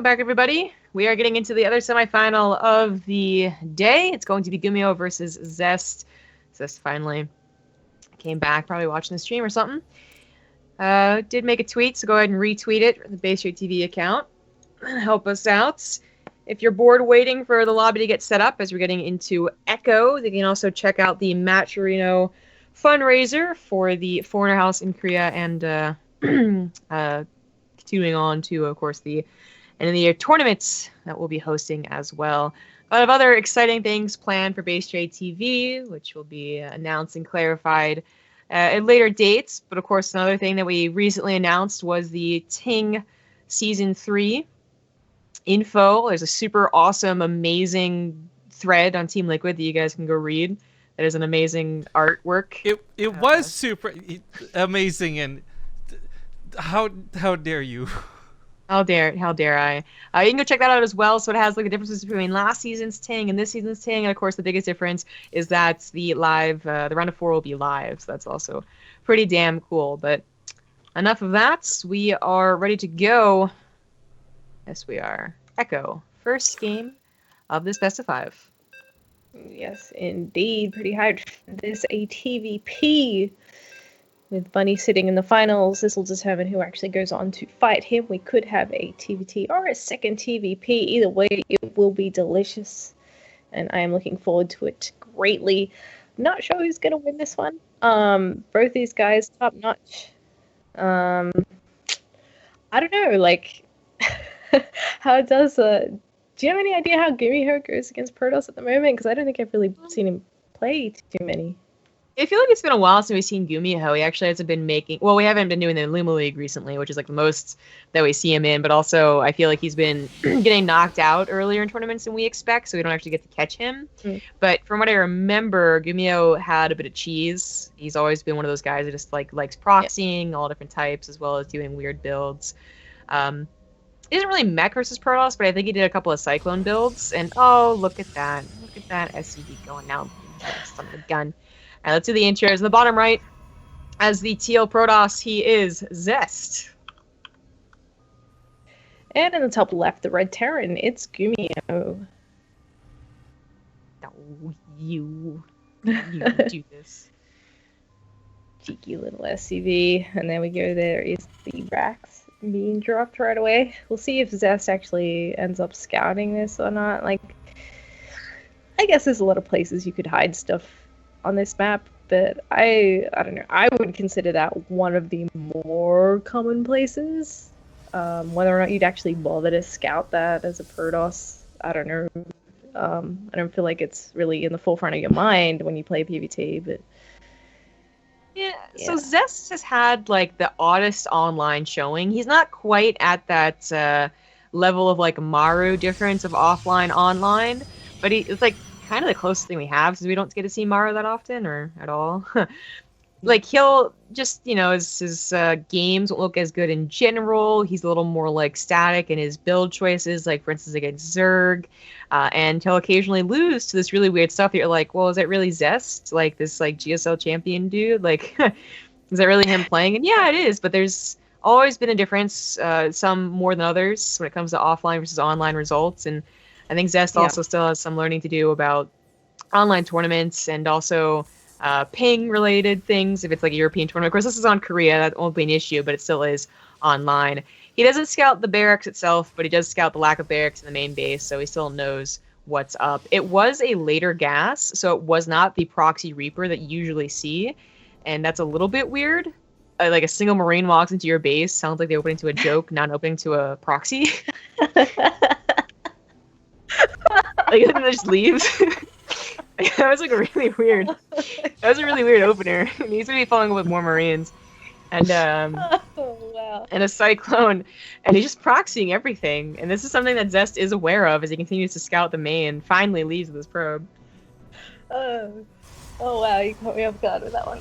Welcome back, everybody. We are getting into the other semifinal of the day. It's going to be GuMiho versus Zest. Zest finally came back, probably watching the stream or something. Did make a tweet, so go ahead and retweet it from the BaseTradeTV account. Help us out. If you're bored waiting for the lobby to get set up as we're getting into Echo, you can also check out the Matcherino fundraiser for the Foreigner House in Korea and continuing on to, of course, the end of the year tournaments that we'll be hosting as well. A lot of other exciting things planned for BaseTradeTV, which will be announced and clarified at later dates. But of course, another thing that we recently announced was the Ting Season 3 info. There's a super awesome, amazing thread on Team Liquid that you guys can go read. That is an amazing artwork. It was super amazing, and how dare you? How dare I? You can go check that out as well. So it has like the differences between last season's Ting and this season's Ting, and of course the biggest difference is that the live, the round of 4 will be live. So that's also pretty damn cool. But enough of that. We are ready to go. Yes, we are. Echo, first game of this best of 5. Yes, indeed. Pretty hyped for this ATVP. With Bunny sitting in the finals, this will determine who actually goes on to fight him. We could have a TVT or a second TVP. Either way, it will be delicious. And I am looking forward to it greatly. Not sure who's going to win this one. Both these guys, top notch. I don't know, like, how does... do you have any idea how GuMiho goes against Protoss at the moment? Because I don't think I've really seen him play too many. I feel like it's been a while since we've seen GuMiho. He actually hasn't been making... Well, we haven't been doing the Luma League recently, which is like the most that we see him in, but also I feel like he's been getting knocked out earlier in tournaments than we expect, so we don't actually get to catch him. But from what I remember, GuMiho had a bit of cheese. He's always been one of those guys that just likes proxying all different types, as well as doing weird builds. He isn't really mech versus Protoss, but I think he did a couple of Cyclone builds, and oh, look at that. Look at that SCV going now. Son of a gun. All right, let's do the intros. In the bottom right, as the teal Protoss, he is Zest. And in the top left, the red Terran, it's GuMiho. Oh, you do this. Cheeky little SCV. And then we go, there is the Rax being dropped right away. We'll see if Zest actually ends up scouting this or not. Like, I guess there's a lot of places you could hide stuff on this map, but I don't know. I would consider that one of the more common places. Whether or not you'd actually bother to scout that as a Protoss, I don't know. I don't feel like it's really in the forefront of your mind when you play PvT, but yeah. So Zest has had like the oddest online showing. He's not quite at that level of like Maru difference of offline online, but it's like kind of the closest thing we have, because we don't get to see Maru that often or at all. Like, he'll just, his games won't look as good in general. He's a little more like static in his build choices, like for instance against Zerg, and he'll occasionally lose to this really weird stuff that you're like, well, is that really Zest, like this like GSL champion dude? Like, is that really him playing? And yeah, it is, but there's always been a difference, some more than others, when it comes to offline versus online results. And I think Zest also still has some learning to do about online tournaments and also ping-related things, if it's like a European tournament. Of course, this is on Korea. That won't be an issue, but it still is online. He doesn't scout the barracks itself, but he does scout the lack of barracks in the main base, so he still knows what's up. It was a later gas, so it was not the proxy Reaper that you usually see, and that's a little bit weird. Like a single Marine walks into your base, sounds like they open into a joke, not opening to a proxy. Like, and then just leaves. That was like really weird. That was a really weird opener. He needs to be following up with more Marines. And and a Cyclone. And he's just proxying everything. And this is something that Zest is aware of as he continues to scout the main, finally leaves with his probe. Oh wow, you caught me off guard with that one.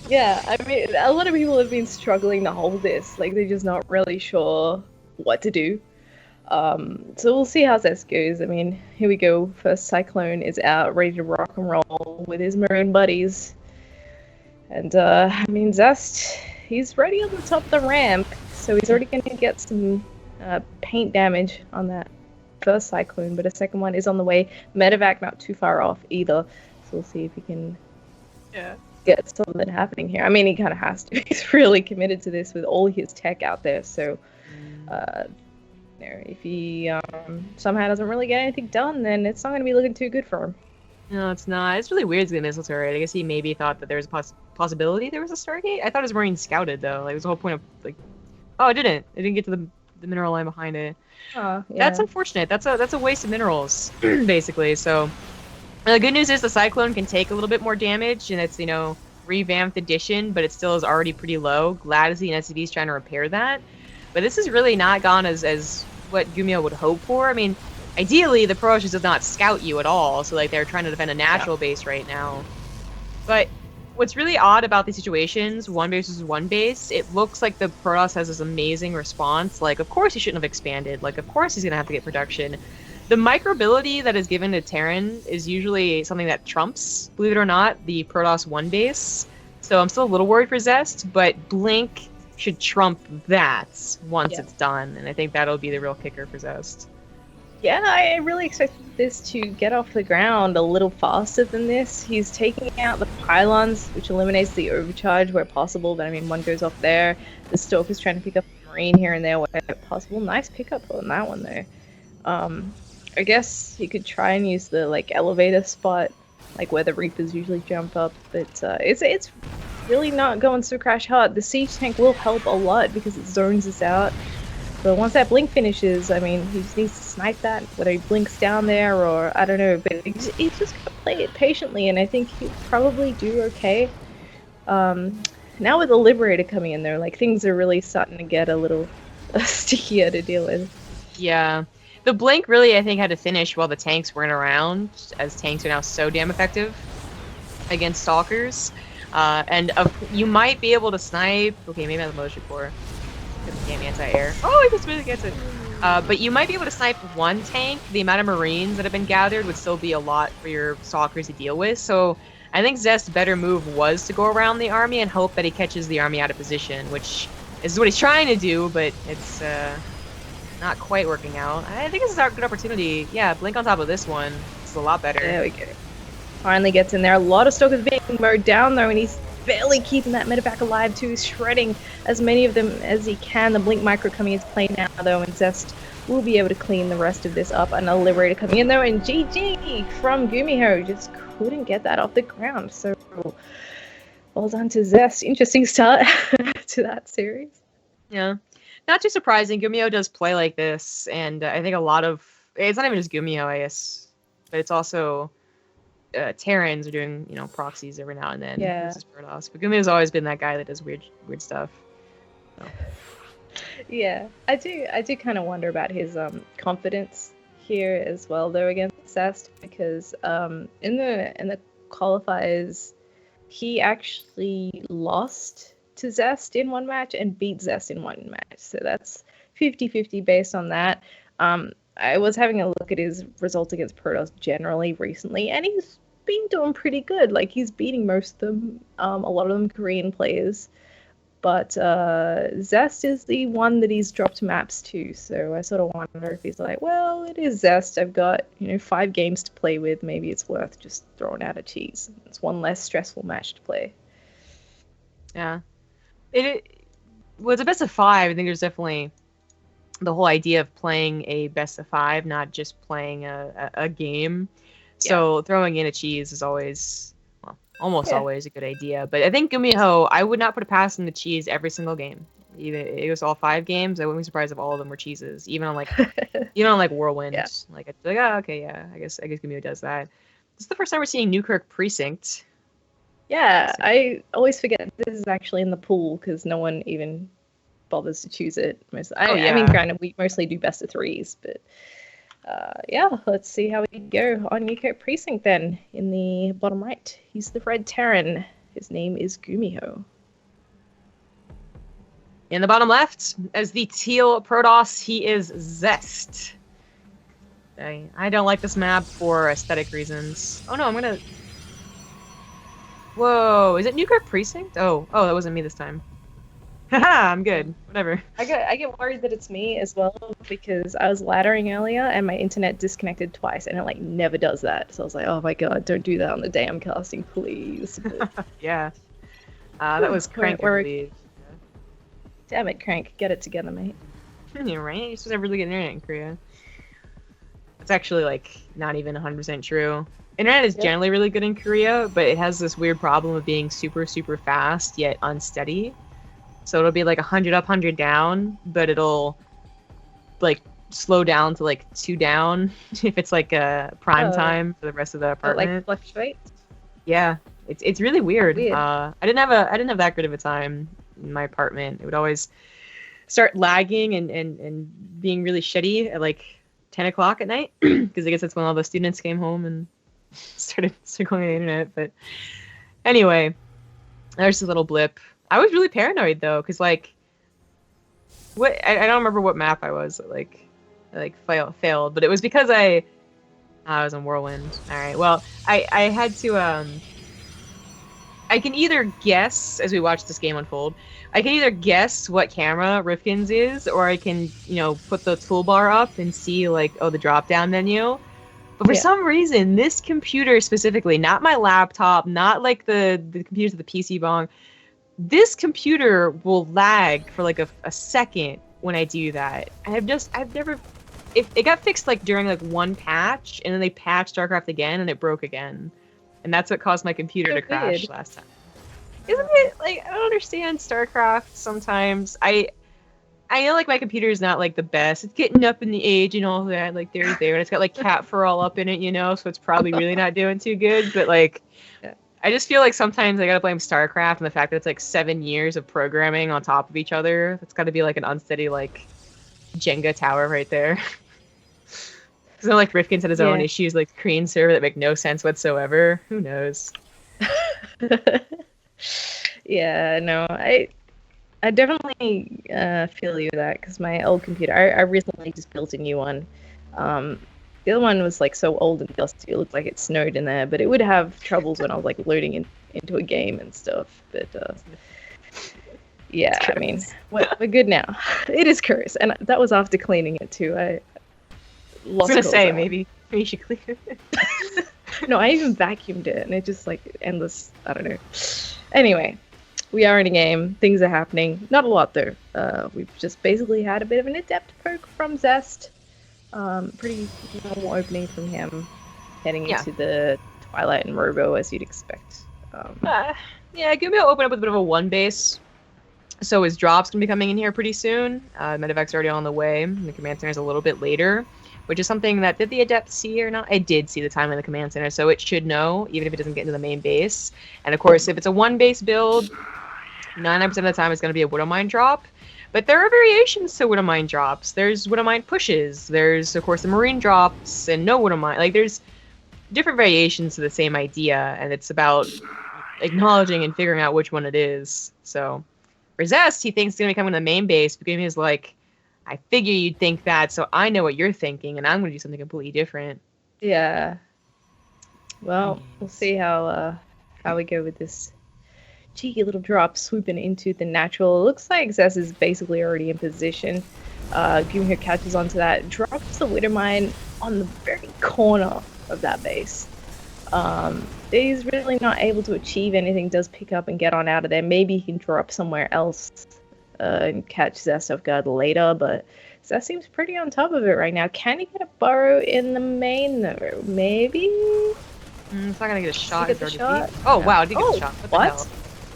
Yeah, I mean, a lot of people have been struggling to hold this. Like, they're just not really sure what to do. So we'll see how Zest goes. I mean, here we go. First Cyclone is out, ready to rock and roll with his Marine buddies. And, I mean, Zest, he's ready on the top of the ramp, so he's already going to get some paint damage on that first Cyclone, but a second one is on the way. Medevac not too far off either, so we'll see if he can get something happening here. I mean, he kind of has to. He's really committed to this with all his tech out there, so if he somehow doesn't really get anything done, then it's not going to be looking too good for him. No, it's not. It's really weird to the missile turret. I guess he maybe thought that there was a possibility there was a Stargate. I thought his Marine scouted, though. Like, it was the whole point of, like... Oh, it didn't. It didn't get to the mineral line behind it. Oh, yeah. That's unfortunate. That's a waste of minerals, basically. So, the good news is the Cyclone can take a little bit more damage, and it's, revamped edition, but it still is already pretty low. Glad to see an SCV is trying to repair that. But this has really not gone as what GuMiho would hope for. I mean, ideally, the Protoss does not scout you at all, so, like, they're trying to defend a natural base right now. But what's really odd about these situations, one base versus one base, it looks like the Protoss has this amazing response. Like, of course he shouldn't have expanded. Like, of course he's going to have to get production. The microbility that is given to Terran is usually something that trumps, believe it or not, the Protoss one base. So I'm still a little worried for Zest, but Blink should trump that once it's done. And I think that'll be the real kicker for Zest. Yeah, I really expected this to get off the ground a little faster than this. He's taking out the pylons, which eliminates the overcharge where possible, but I mean, one goes off there. The Stalker's trying to pick up a Marine here and there where possible. Nice pickup on that one, though. I guess you could try and use the, like, elevator spot, like where the Reapers usually jump up, but it's really not going so crash hard. The siege tank will help a lot because it zones us out. But once that blink finishes, I mean, he just needs to snipe that, whether he blinks down there or I don't know, but he's just gonna play it patiently, and I think he'll probably do okay. Now with the Liberator coming in there, like, things are really starting to get a little stickier to deal with. Yeah. The blink really, I think, had to finish while the tanks weren't around, as tanks are now so damn effective against Stalkers. You might be able to snipe... Okay, maybe not the Mothership Core. Damn anti-air. Oh, he just really gets it. But you might be able to snipe one tank. The amount of Marines that have been gathered would still be a lot for your Stalkers to deal with. So I think Zest's better move was to go around the army and hope that he catches the army out of position, which is what he's trying to do, but it's not quite working out. I think this is our good opportunity. Yeah, blink on top of this one. It's a lot better. There we go. Finally gets in there. A lot of Stalkers being mowed down, though, and he's barely keeping that medevac alive too, shredding as many of them as he can. The blink micro coming into play now, though, and Zest will be able to clean the rest of this up. Another Liberator coming in, though, and GG from GuMiho just couldn't get that off the ground. So well done to Zest. Interesting start to that series. Yeah, not too surprising. GuMiho does play like this, and I think a lot of it's not even just GuMiho, I guess, but it's also Terrans are doing, proxies every now and then. Yeah. Versus Protoss. But GuMiho's always been that guy that does weird stuff. So. Yeah, I do kind of wonder about his confidence here as well, though, against Zest, because in the qualifiers, he actually lost to Zest in one match and beat Zest in one match. So that's 50-50 based on that. I was having a look at his results against Protoss generally recently, and he's been doing pretty good. Like, he's beating most of them, a lot of them Korean players. But Zest is the one that he's dropped maps to, so I sort of wonder if he's like, well, it is Zest. I've got, 5 games to play with. Maybe it's worth just throwing out a cheese. It's one less stressful match to play. Yeah. Well, it's a best of 5. I think there's definitely the whole idea of playing a best of 5, not just playing a game. So throwing in a cheese is always, almost always a good idea. But I think GuMiho, I would not put it past him to cheese every single game. Even it was all 5 games, I wouldn't be surprised if all of them were cheeses. Even on Whirlwind. Yeah. I guess GuMiho does that. This is the first time we're seeing Newkirk Precinct. Yeah, I always forget this is actually in the pool because no one even bothers to choose it. I mean, granted, we mostly do best of 3s, but let's see how we go on Newkirk Precinct then. In the bottom right, he's the red Terran. His name is GuMiho. In the bottom left, as the teal Protoss, he is Zest. I don't like this map for aesthetic reasons. Oh no, I'm gonna... Whoa, is it Newkirk Precinct? Oh, that wasn't me this time. Haha, I'm good. Whatever. I get worried that it's me as well because I was laddering earlier and my internet disconnected twice and it like never does that. So I was like, oh my god, don't do that on the day I'm casting, please. Yeah. That was Crank, I believe. Damn it, Crank, get it together, mate. You're right. You're supposed to have really good internet in Korea. It's actually like not even 100% true. Internet is generally really good in Korea, but it has this weird problem of being super, super fast yet unsteady. So it'll be like 100 up, 100 down, but it'll like slow down to like 2 down if it's like a prime time for the rest of the apartment. It, like fluctuates. Yeah, it's really weird. Weird. I didn't have that good of a time in my apartment. It would always start lagging and being really shitty at like 10 o'clock at night because I guess that's when all the students came home and started going on the internet. But anyway, there's a little blip. I was really paranoid though, because like, I don't remember what map I was failed, but it was because I was in Whirlwind. All right, well, I had to I can either guess as we watch this game unfold. I can either guess what camera Rifkin's is, or I can put the toolbar up and see like the drop down menu. But for some reason, this computer specifically, not my laptop, not like the computers of the PC bong. This computer will lag for like a second when I do that. I've never, it got fixed like during like one patch, and then they patched StarCraft again, and it broke again, and that's what caused my computer to crash last time. Isn't it like I don't understand StarCraft sometimes? I know like my computer is not like the best. It's getting up in the age and all that, like there, and it's got like cat fur all up in it, so it's probably really not doing too good. But like. I just feel like sometimes I gotta blame StarCraft and the fact that it's like 7 years of programming on top of each other. That's gotta be like an unsteady like Jenga tower right there. So like Rifkin's had his own issues, like Korean server that make no sense whatsoever. Who knows? Yeah, no, I definitely feel you with that because my old computer, I recently just built a new one. The other one was like so old and dusty, it looked like it snowed in there, but it would have troubles when I was like loading into a game and stuff. But yeah, I mean, we're good now. It is cursed, and that was after cleaning it too. I was gonna say maybe you should clean it. No, I even vacuumed it, and it just like endless. I don't know. Anyway, we are in a game. Things are happening. Not a lot though. We've just basically had a bit of an adept poke from Zest. Pretty normal opening from him, heading into the Twilight and Robo as you'd expect. GuMiho opened up with a bit of a 1 base, so his drop's gonna be coming in here pretty soon. Medevac's already on the way, and the command center is a little bit later, which is something that did the adept see or not? I did see the time in the command center, so it should know, even if it doesn't get into the main base. And of course, if it's a 1 base build, 99% of the time it's gonna be a Widowmine drop. But there are variations to Widowmine drops. There's Widowmine pushes. There's, of course, the Marine drops and no Widowmine. Like, there's different variations to the same idea, and it's about acknowledging and figuring out which one it is. So, for Zest, he thinks it's going to be coming to the main base, but GuMiho's like, I figure you'd think that, so I know what you're thinking, and I'm going to do something completely different. Yeah. Well, we'll see how we go with this cheeky little drop swooping into the natural. It looks like Zest is basically already in position. GuMiho catches onto that, drops the Widowmine on the very corner of that base. He's really not able to achieve anything, does pick up and get on out of there. Maybe he can drop somewhere else and catch Zest off guard later, but Zest seems pretty on top of it right now. Can he get a burrow in the main though? Maybe? It's not gonna get a shot. Get the shot? Oh wow, it did get a shot. What the hell?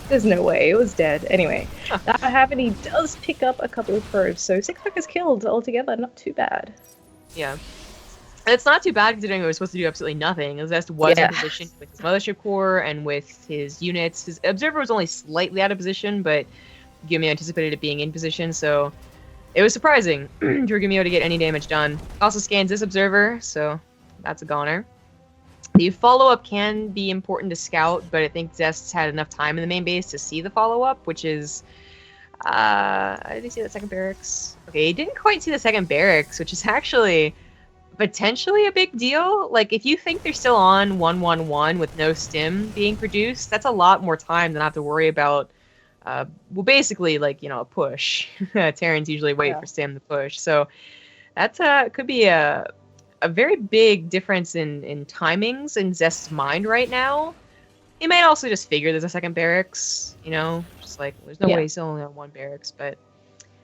There's no way. It was dead. Anyway, that happened. He does pick up a couple of probes, so 6 fuckers killed altogether. Not too bad. Yeah. It's not too bad considering we were supposed to do absolutely nothing. Zest was in position with his Mothership Core and with his units. His Observer was only slightly out of position, but GuMiho anticipated it being in position, so it was surprising for GuMiho to get any damage done. Also scans this Observer, so that's a goner. The follow-up can be important to scout, but I think Zest's had enough time in the main base to see the follow-up, which is... did he see the second barracks? Okay, he didn't quite see the second barracks, which is actually potentially a big deal. Like, if you think they're still on 1-1-1 with no stim being produced, that's a lot more time than I have to worry about well, basically, like, a push. Terrans usually wait for Stim to push. So that's could be a very big difference in timings in Zest's mind right now. He might also just figure there's a second barracks, just like there's no way he's only on one barracks, but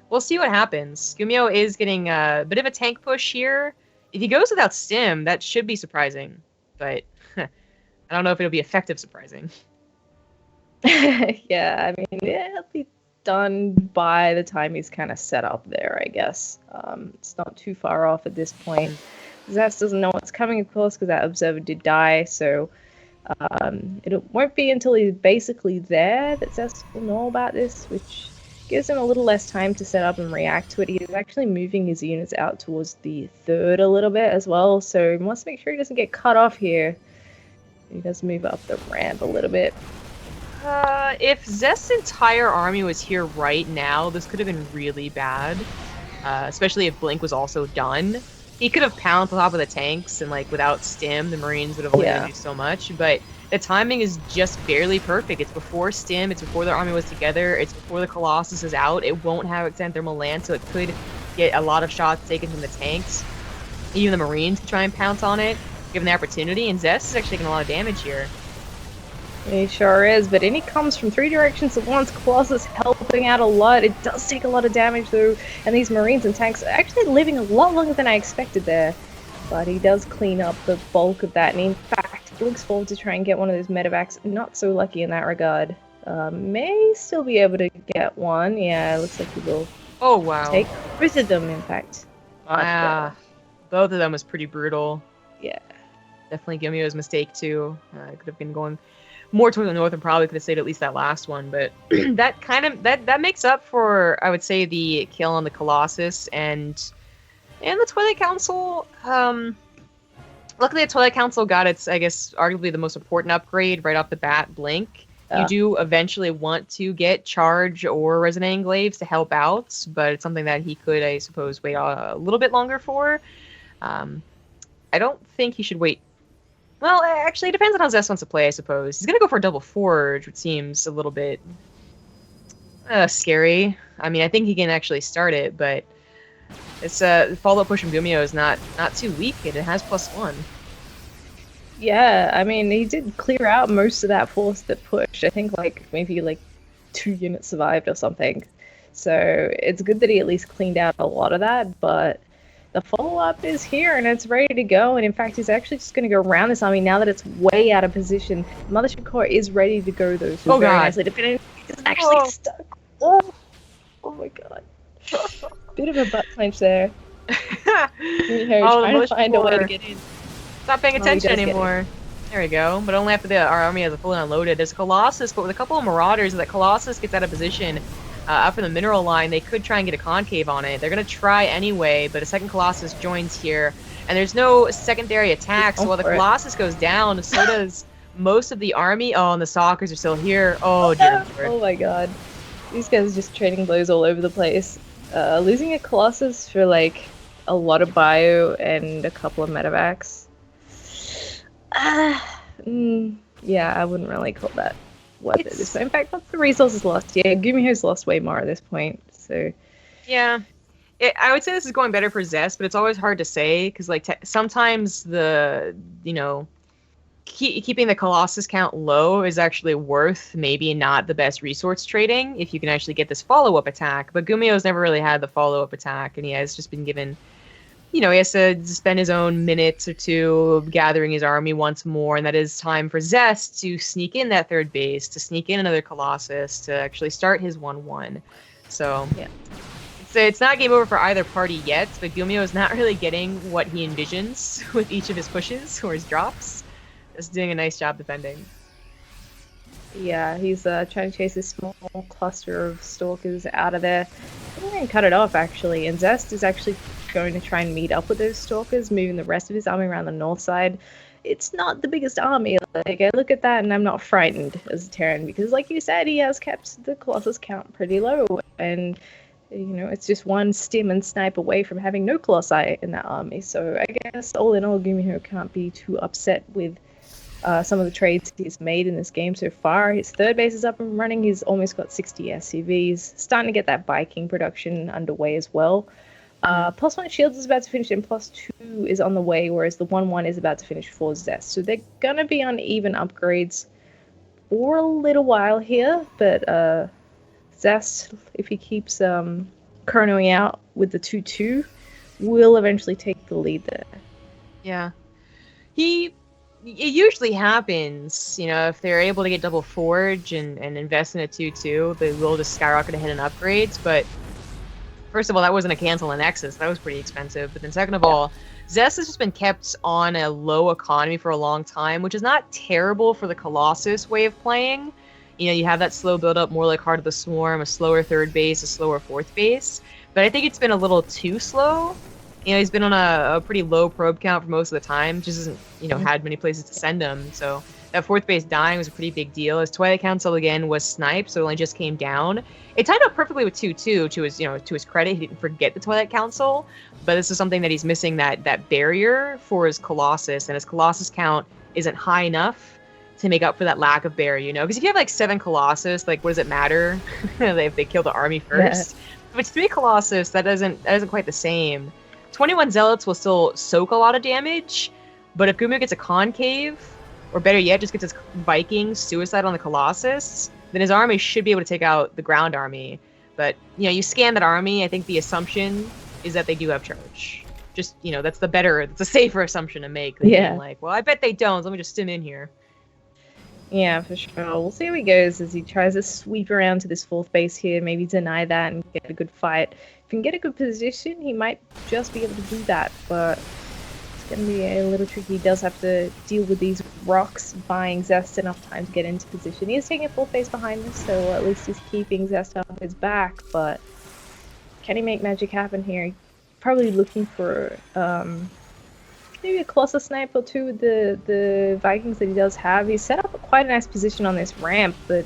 we'll see what happens. GuMiho is getting a bit of a tank push here. If he goes without Stim, that should be surprising, but I don't know if it'll be effective surprising. Yeah, I mean, it'll be done by the time he's kind of set up there, I guess. It's not too far off at this point. Zest doesn't know what's coming, of course, because that observer did die, so it won't be until he's basically there that Zest will know about this, which gives him a little less time to set up and react to it. He's actually moving his units out towards the third a little bit as well, so he wants to make sure he doesn't get cut off here. He does move up the ramp a little bit. If Zest's entire army was here right now, this could have been really bad. Especially if Blink was also done. He could have pounced on top of the tanks, and like without Stim, the Marines would have only to do so much. But the timing is just barely perfect. It's before Stim, it's before their army was together, it's before the Colossus is out. It won't have extended thermal land, so it could get a lot of shots taken from the tanks. Even the Marines could try and pounce on it, given the opportunity. And Zest is actually taking a lot of damage here. He sure is, but in he comes from three directions at once. Colossus helping out a lot. It does take a lot of damage though, and these Marines and tanks are actually living a lot longer than I expected there. But he does clean up the bulk of that, and in fact, looks forward to try and get one of those medevacs. Not so lucky in that regard. May still be able to get one. Yeah, it looks like he will. Oh wow! Take both of them, in fact. Both of them was pretty brutal. Yeah, definitely GuMiho's mistake too. It could have been going more toward the north and probably could have saved at least that last one, but that kind of that makes up for, I would say, the kill on the Colossus and the Twilight Council. Luckily the Twilight Council got its, I guess, arguably the most important upgrade right off the bat, Blink. You do eventually want to get Charge or Resonant Enclaves to help out, but it's something that he could, I suppose, wait a little bit longer for. I don't think he should wait. Well, actually, it depends on how Zest wants to play, I suppose. He's going to go for a double forge, which seems a little bit scary. I mean, I think he can actually start it, but it's follow-up push from GuMiho is not too weak. It has +1. Yeah, I mean, he did clear out most of that force that pushed. I think maybe 2 units survived or something. So it's good that he at least cleaned out a lot of that, but the follow-up is here and it's ready to go, and in fact he's actually just going to go around this army now that it's way out of position. The Mothership Core is ready to go though, so very nicely defended. It's actually stuck. Oh my god. Bit of a butt punch there. Trying to find a way to get in. Stop paying attention anymore. There we go. But only after our army has a fully unloaded. There's a Colossus, but with a couple of Marauders, that Colossus gets out of position up in the mineral line, they could try and get a concave on it. They're going to try anyway, but a second Colossus joins here, and there's no secondary attack, so while the Colossus goes down, so does most of the army. Oh, and the Stalkers are still here. Oh, dear Lord. Oh my god. These guys are just trading blows all over the place. Losing a Colossus for, a lot of bio and a couple of medevacs. Yeah, I wouldn't really call that worth it at this point. In fact, what's the resources lost? Yeah, GuMiho's lost way more at this point, so... Yeah. I would say this is going better for Zest, but it's always hard to say, because, sometimes the, keeping the Colossus count low is actually worth maybe not the best resource trading, if you can actually get this follow-up attack. But GuMiho's never really had the follow-up attack, and he has just been given... he has to spend his own minutes or two gathering his army once more, and that is time for Zest to sneak in that third base, to sneak in another Colossus, to actually start his 1-1. So, yeah. It's not game over for either party yet, but GuMiho is not really getting what he envisions with each of his pushes or his drops. Just doing a nice job defending. Yeah, he's trying to chase this small cluster of Stalkers out of there. He's going to cut it off, actually, and Zest is actually going to try and meet up with those Stalkers, moving the rest of his army around the north side. It's not the biggest army. I look at that and I'm not frightened as a Terran, because like you said, he has kept the Colossus count pretty low, and it's just one stim and snipe away from having no Colossi in that army. So I guess all in all, GuMiho can't be too upset with some of the trades he's made in this game so far. His third base is up and running. He's almost got 60 SCVs. Starting to get that Viking production underway as well. +1 Shields is about to finish, and +2 is on the way, whereas the 1/1 is about to finish for Zest. So they're going to be on even upgrades for a little while here, but Zest, if he keeps chronoing out with the 2/2, will eventually take the lead there. Yeah. It usually happens, you know, if they're able to get double forge and invest in a 2/2, they will just skyrocket ahead in upgrades. But first of all, that wasn't a cancel in Nexus. That was pretty expensive. But then second of all, Zest has just been kept on a low economy for a long time, which is not terrible for the Colossus way of playing. You know, you have that slow build-up, more like Heart of the Swarm, a slower third base, a slower fourth base. But I think it's been a little too slow. You know, he's been on a pretty low probe count for most of the time. Just hasn't, you know, had many places to send him. So that fourth base dying was a pretty big deal. His Twilight Council, again, was sniped, so it only just came down. It tied up perfectly with 2/2, to his credit. He didn't forget the Twilight Council. But this is something that he's missing, that barrier for his Colossus. And his Colossus count isn't high enough to make up for that lack of barrier, you know? Because if you have, like, 7 Colossus, like, what does it matter if they kill the army first? Yeah. If it's 3 Colossus, that isn't quite the same. 21 Zealots will still soak a lot of damage, but if GuMiho gets a Concave, or better yet, just gets his Viking Suicide on the Colossus, then his army should be able to take out the ground army. But, you know, you scan that army, I think the assumption is that they do have charge. Just, you know, that's a safer assumption to make than being like, well, I bet they don't, so let me just stim in here. Yeah, for sure. We'll see how he goes as he tries to sweep around to this fourth base here, maybe deny that and get a good fight. If he can get a good position, he might just be able to do that, but it's going to be a little tricky. He does have to deal with these rocks, buying Zest enough time to get into position. He is taking a fourth base behind this, so at least he's keeping Zest up his back, but can he make magic happen here? Probably looking for maybe a Colossus snipe or two with the Vikings that he does have. He's set up quite a nice position on this ramp, but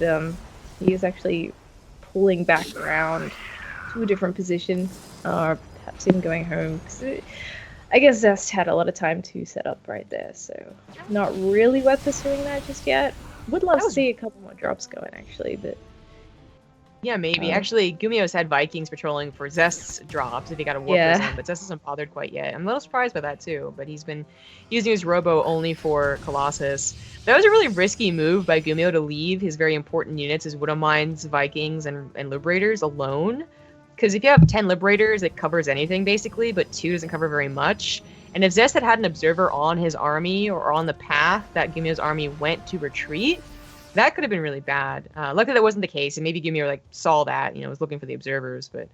he is actually pulling back around to a different position, or perhaps even going home. I guess Zest had a lot of time to set up right there, so not really worth pursuing that just yet. Would love to see a couple more drops going, actually, but... Yeah, maybe. Actually, GuMiho's had Vikings patrolling for Zest's drops if he got a warp zone, but Zest hasn't bothered quite yet. I'm a little surprised by that, too, but he's been using his Robo only for Colossus. That was a really risky move by GuMiho to leave his very important units, his Widow Mines, Vikings, and Liberators alone. Because if you have 10 Liberators, it covers anything, basically, but 2 doesn't cover very much. And if Zest had an Observer on his army, or on the path that GuMiho's army went to retreat, that could have been really bad. Luckily, that wasn't the case, and maybe GuMiho saw that, was looking for the observers, but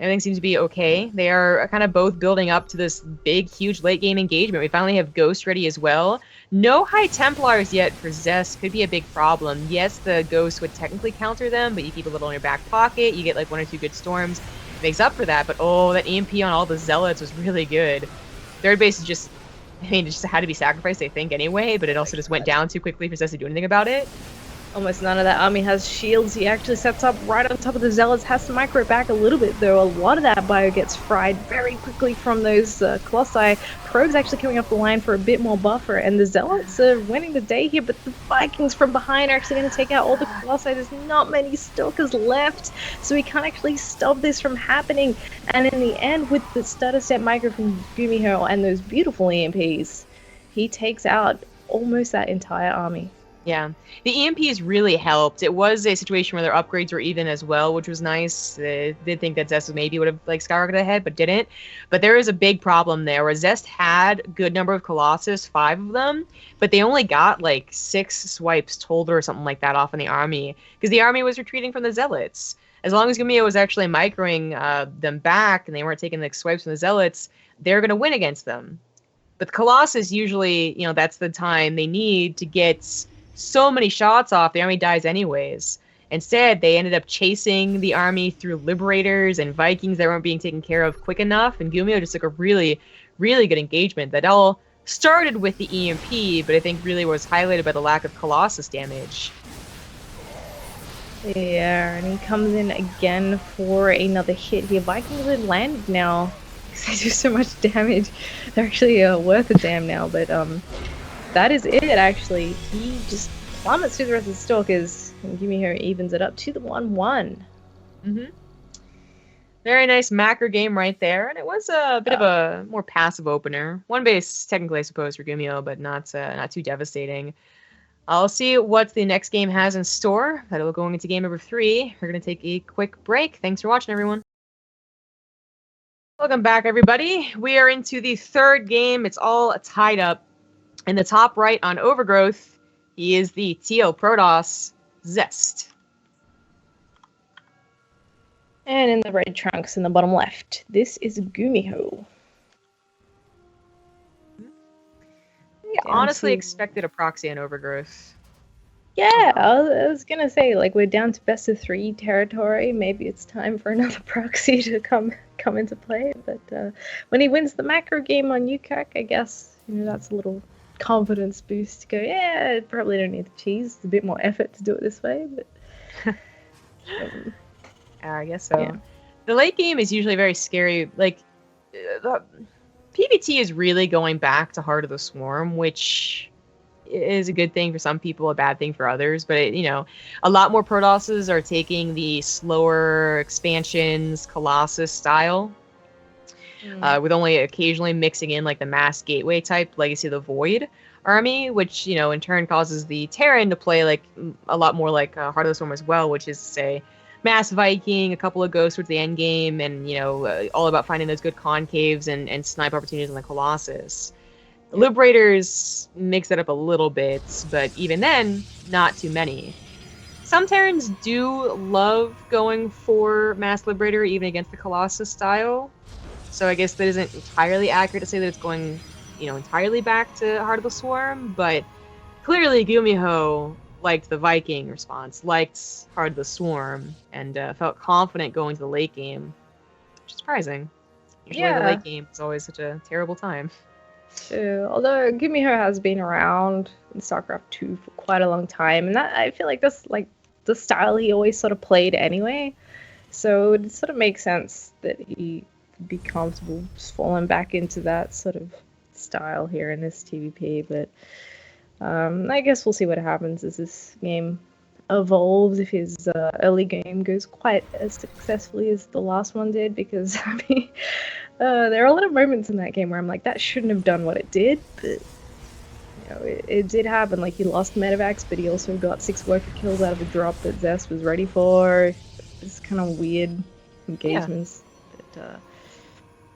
everything seems to be okay. They are kind of both building up to this big, huge late-game engagement. We finally have Ghost ready as well. No High Templars yet for Zest. Could be a big problem. Yes, the Ghost would technically counter them, but you keep a little in your back pocket. You get, 1 or 2 good storms. It makes up for that, but that EMP on all the Zealots was really good. Third base is just... it just had to be sacrificed, I think, anyway, but it also just went down too quickly for Zest to do anything about it. Almost none of that army has shields. He actually sets up right on top of the Zealots, has to micro it back a little bit, though. A lot of that bio gets fried very quickly from those Colossi. Probe's actually coming off the line for a bit more buffer, and the Zealots are winning the day here, but the Vikings from behind are actually going to take out all the Colossi. There's not many Stalkers left, so we can't actually stop this from happening. And in the end, with the stutter step micro from GuMiho and those beautiful EMPs, he takes out almost that entire army. Yeah, the EMPs really helped. It was a situation where their upgrades were even as well, which was nice. They did think that Zest maybe would have skyrocketed ahead, but didn't. But there is a big problem there, where Zest had a good number of Colossus, 5 of them, but they only got 6 swipes total or something like that off in the army, because the army was retreating from the Zealots. As long as GuMiho was actually microing them back, and they weren't taking swipes from the Zealots, they're going to win against them. But the Colossus usually, that's the time they need to get so many shots off, the army dies anyways. Instead, they ended up chasing the army through Liberators and Vikings that weren't being taken care of quick enough, and GuMiho just took a really, really good engagement that all started with the EMP, but I think really was highlighted by the lack of Colossus damage. Yeah, and he comes in again for another hit here. Vikings are landed now because they do so much damage. They're actually worth a damn now, but that is it, actually. He just plummets through the rest of the Stalkers, and GuMiho evens it up to the 1-1. Very nice macro game right there, and it was a bit of a more passive opener. One base, technically, I suppose, for GuMiho, but not too devastating. I'll see what the next game has in store. That'll go into game number 3. We're going to take a quick break. Thanks for watching, everyone. Welcome back, everybody. We are into the third game. It's all tied up. In the top right on Overgrowth, he is the Teal Protoss, Zest. And in the red trunks in the bottom left, this is GuMiho. I honestly expected a proxy on Overgrowth. Yeah, I was gonna say, like, we're down to best of 3 territory. Maybe it's time for another proxy to come into play. But when he wins the macro game on UCAC, I guess, you know, that's a little confidence boost to go, yeah, I probably don't need the cheese. It's a bit more effort to do it this way, but I guess so. Yeah. The late game is usually very scary. Like, the PvT is really going back to Heart of the Swarm, which is a good thing for some people, a bad thing for others. But, you know, a lot more Protosses are taking the slower expansions, Colossus style, with only occasionally mixing in, like, the Mass Gateway type Legacy of the Void army, which, you know, in turn causes the Terran to play, like, a lot more like Heart of the Swarm as well, which is to say, Mass Viking, a couple of Ghosts towards the end game, and, you know, all about finding those good concaves and snipe opportunities on the Colossus. The Liberators mix that up a little bit, but even then, not too many. Some Terrans do love going for Mass Liberator, even against the Colossus style. So I guess that isn't entirely accurate to say that it's going, you know, entirely back to Heart of the Swarm, but clearly GuMiho liked the Viking response, liked Heart of the Swarm, and felt confident going to the late game, which is surprising. Usually the late game is always such a terrible time. Although GuMiho has been around in StarCraft 2 for quite a long time, and that, I feel like that's like the style he always sort of played anyway, so it sort of makes sense that he would be comfortable just falling back into that sort of style here in this TVP, but I guess we'll see what happens as this game evolves, if his early game goes quite as successfully as the last one did, because, I mean, there are a lot of moments in that game where I'm like, that shouldn't have done what it did, but, you know, it did happen. Like, he lost Medivacs, but he also got 6 worker kills out of a drop that Zest was ready for. It's kind of weird engagements. Yeah. But,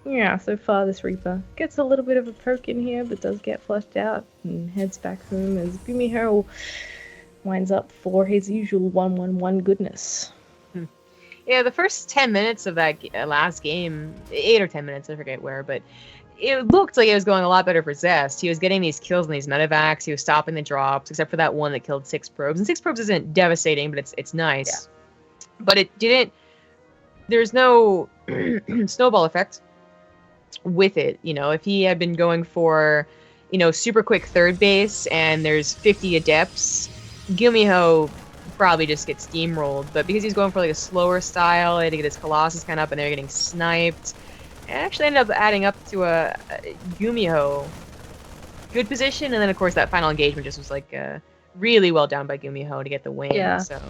yeah, so far this Reaper gets a little bit of a poke in here, but does get flushed out and heads back home as GuMiho winds up for his usual 1-1-1 goodness. Yeah, the first 10 minutes of that last game, 8 or 10 minutes, I forget where, but it looked like it was going a lot better for Zest. He was getting these kills in these Medivacs, he was stopping the drops, except for that one that killed 6 probes. And 6 probes isn't devastating, but it's nice. Yeah. But it didn't... There's no snowball effect with it. You know, if he had been going for, you know, super quick third base and there's 50 adepts, GuMiho probably just gets steamrolled. But because he's going for like a slower style, he had to get his Colossus kind of up and they're getting sniped. It actually ended up adding up to a GuMiho good position, and then of course that final engagement just was like really well done by GuMiho to get the win. Yeah. So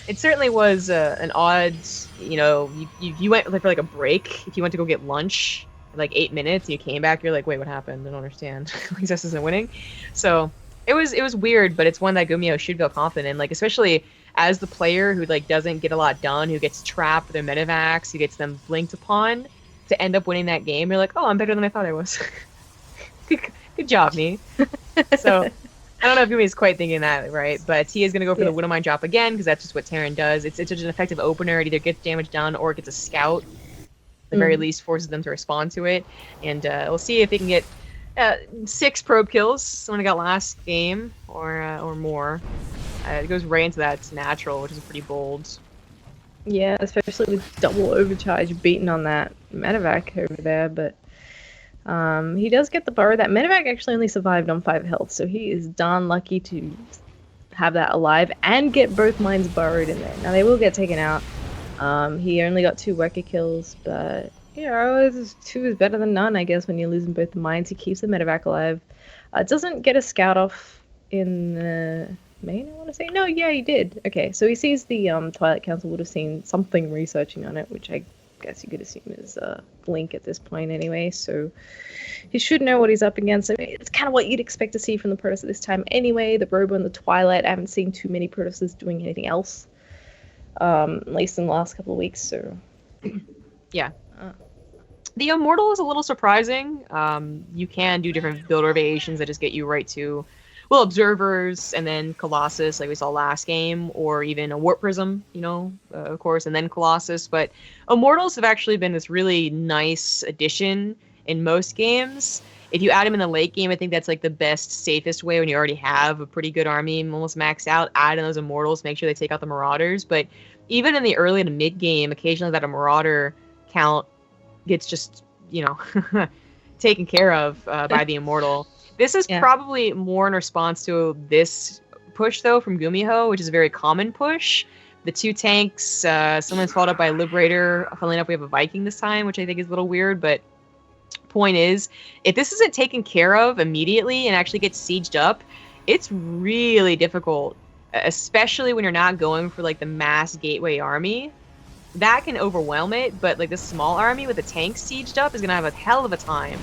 it certainly was an odd, you know, you went for like a break. If you went to go get lunch, like 8 minutes, and you came back, you're like, wait, what happened? I don't understand. Zest isn't winning. So it was weird, but it's one that GuMiho should feel confident in. Like, especially as the player who like doesn't get a lot done, who gets trapped with their Medivacs, who gets them blinked upon, to end up winning that game, you're like, oh, I'm better than I thought I was. Good job, me. So I don't know if GuMiho's quite thinking that, right? But he is going to go for the Widowmine drop again, because that's just what Terran does. It's such an effective opener. It either gets damage done or it gets a scout. At the very least, forces them to respond to it. And we'll see if they can get 6 probe kills, the one I got last game, or more. It goes right into that natural, which is pretty bold. Yeah, especially with double overcharge beaten on that Medivac over there, but he does get the burrow. That Medivac actually only survived on 5 health, so he is darn lucky to have that alive and get both mines burrowed in there. Now, they will get taken out. He only got 2 worker kills, but, you know, 2 is better than none, I guess, when you're losing both the mines. He keeps the Medivac alive. Doesn't get a scout off in the main, I want to say. No, yeah, he did. Okay, so he sees the Twilight Council would have seen something researching on it, which I guess you could assume is Blink at this point anyway, so he should know what he's up against. I mean, it's kind of what you'd expect to see from the Protoss at this time anyway. The Robo and the Twilight, I haven't seen too many Protosses doing anything else, at least in the last couple of weeks, so... Yeah. The Immortal is a little surprising. You can do different build variations that just get you right to, well, Observers, and then Colossus, like we saw last game, or even a Warp Prism, of course, and then Colossus. But Immortals have actually been this really nice addition in most games. If you add them in the late game, I think that's like the best, safest way when you already have a pretty good army almost maxed out. Add in those Immortals, make sure they take out the Marauders. But even in the early to mid game, occasionally that a Marauder count gets just, taken care of by the Immortal. This is probably more in response to this push, though, from GuMiho, which is a very common push. The 2 tanks, someone's followed up by a Liberator. Funnily enough, we have a Viking this time, which I think is a little weird, but point is, if this isn't taken care of immediately and actually gets sieged up, it's really difficult, especially when you're not going for, like, the mass gateway army. That can overwhelm it, but, like, this small army with a tank sieged up is going to have a hell of a time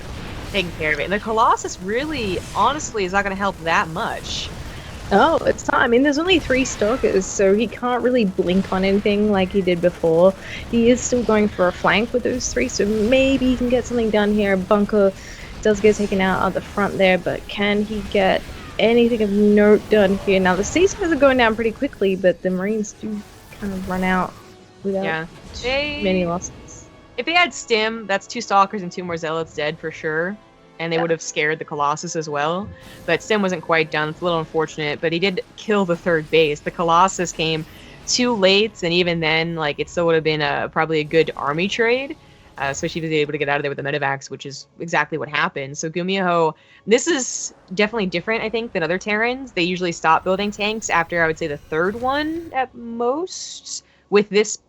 taking care of it. And the Colossus really, honestly, is not going to help that much. Oh, it's not. I mean, there's only 3 Stalkers, so he can't really blink on anything like he did before. He is still going for a flank with those 3, so maybe he can get something done here. Bunker does get taken out at the front there, but can he get anything of note done here? Now, the Seaspires are going down pretty quickly, but the Marines do kind of run out without many losses. If they had Stim, that's 2 Stalkers and 2 more Zealots dead for sure. And they would have scared the Colossus as well. But Stim wasn't quite done. It's a little unfortunate, but he did kill the 3rd base. The Colossus came too late, and even then, like, it still would have been probably a good army trade. So she was able to get out of there with the Medivacs, which is exactly what happened. So GuMiho, this is definitely different, I think, than other Terrans. They usually stop building tanks after, I would say, the 3rd one at most. With this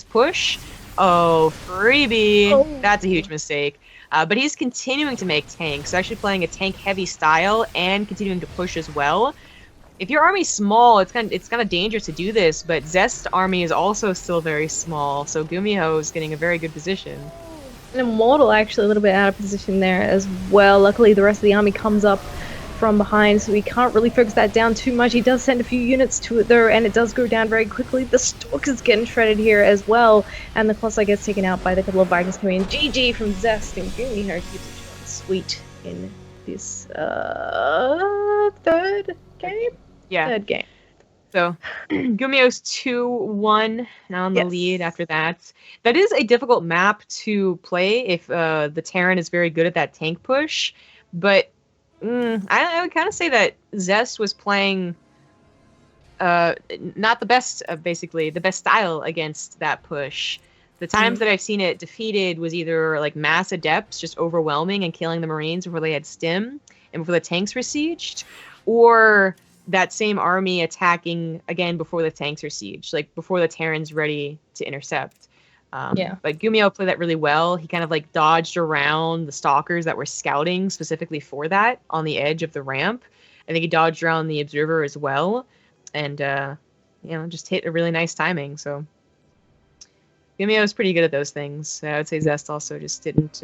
push, freebie. Oh. That's a huge mistake. But he's continuing to make tanks, so actually playing a tank-heavy style and continuing to push as well. If your army's small, it's kind of dangerous to do this, but Zest's army is also still very small, so GuMiho is getting a very good position. And Immortal actually a little bit out of position there as well. Luckily, the rest of the army comes up from behind, so he can't really focus that down too much. He does send a few units to it though, and it does go down very quickly. The Stalker's getting shredded here as well, and the Colossi gets taken out by the couple of Vikings coming in. GG from Zest, and GuMiho keeps it short and sweet in this 3rd game? Yeah. 3rd game. So, GuMiho's 2-1 now in the lead after that. That is a difficult map to play if the Terran is very good at that tank push, but I would kind of say that Zest was playing not the best, basically, the best style against that push. The times that I've seen it defeated was either like mass adepts just overwhelming and killing the Marines before they had Stim and before the tanks were sieged, or that same army attacking again before the tanks are sieged, like before the Terran's ready to intercept. But GuMiho played that really well. He kind of like dodged around the Stalkers that were scouting specifically for that on the edge of the ramp. I think he dodged around the Observer as well, and just hit a really nice timing. So GuMiho was pretty good at those things. I would say Zest also just didn't.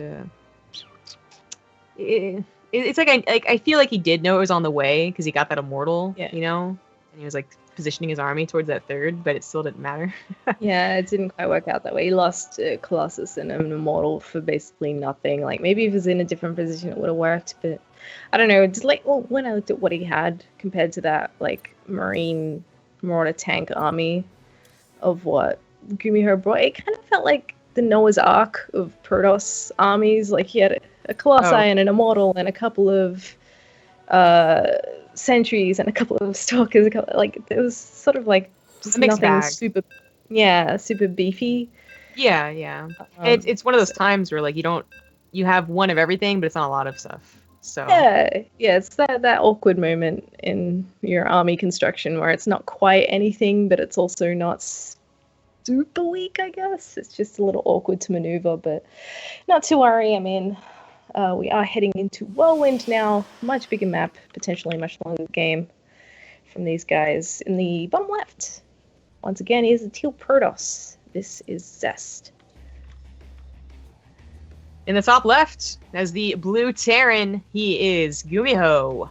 It's like I feel like he did know it was on the way because he got that Immortal, and he was like positioning his army towards that 3rd, but it still didn't matter. Yeah, it didn't quite work out that way. He lost Colossus and an Immortal for basically nothing. Like, maybe if he was in a different position, it would have worked, but I don't know. Just like, when I looked at what he had compared to that, like, Marauder tank army of what GuMiho brought, it kind of felt like the Noah's Ark of Protoss armies. Like, he had a Colossi and an Immortal and a couple of Sentries and a couple of Stalkers. Like, it was sort of like just nothing bag. super beefy. Yeah. It's one of those times where like you have one of everything, but it's not a lot of stuff. So yeah, it's that awkward moment in your army construction where it's not quite anything, but it's also not super weak. I guess it's just a little awkward to maneuver, but not to worry. I mean, We are heading into Whirlwind now. Much bigger map, potentially much longer game from these guys. In the bottom left, once again, is the Teal Protoss. This is Zest. In the top left, as the blue Terran, he is GuMiho.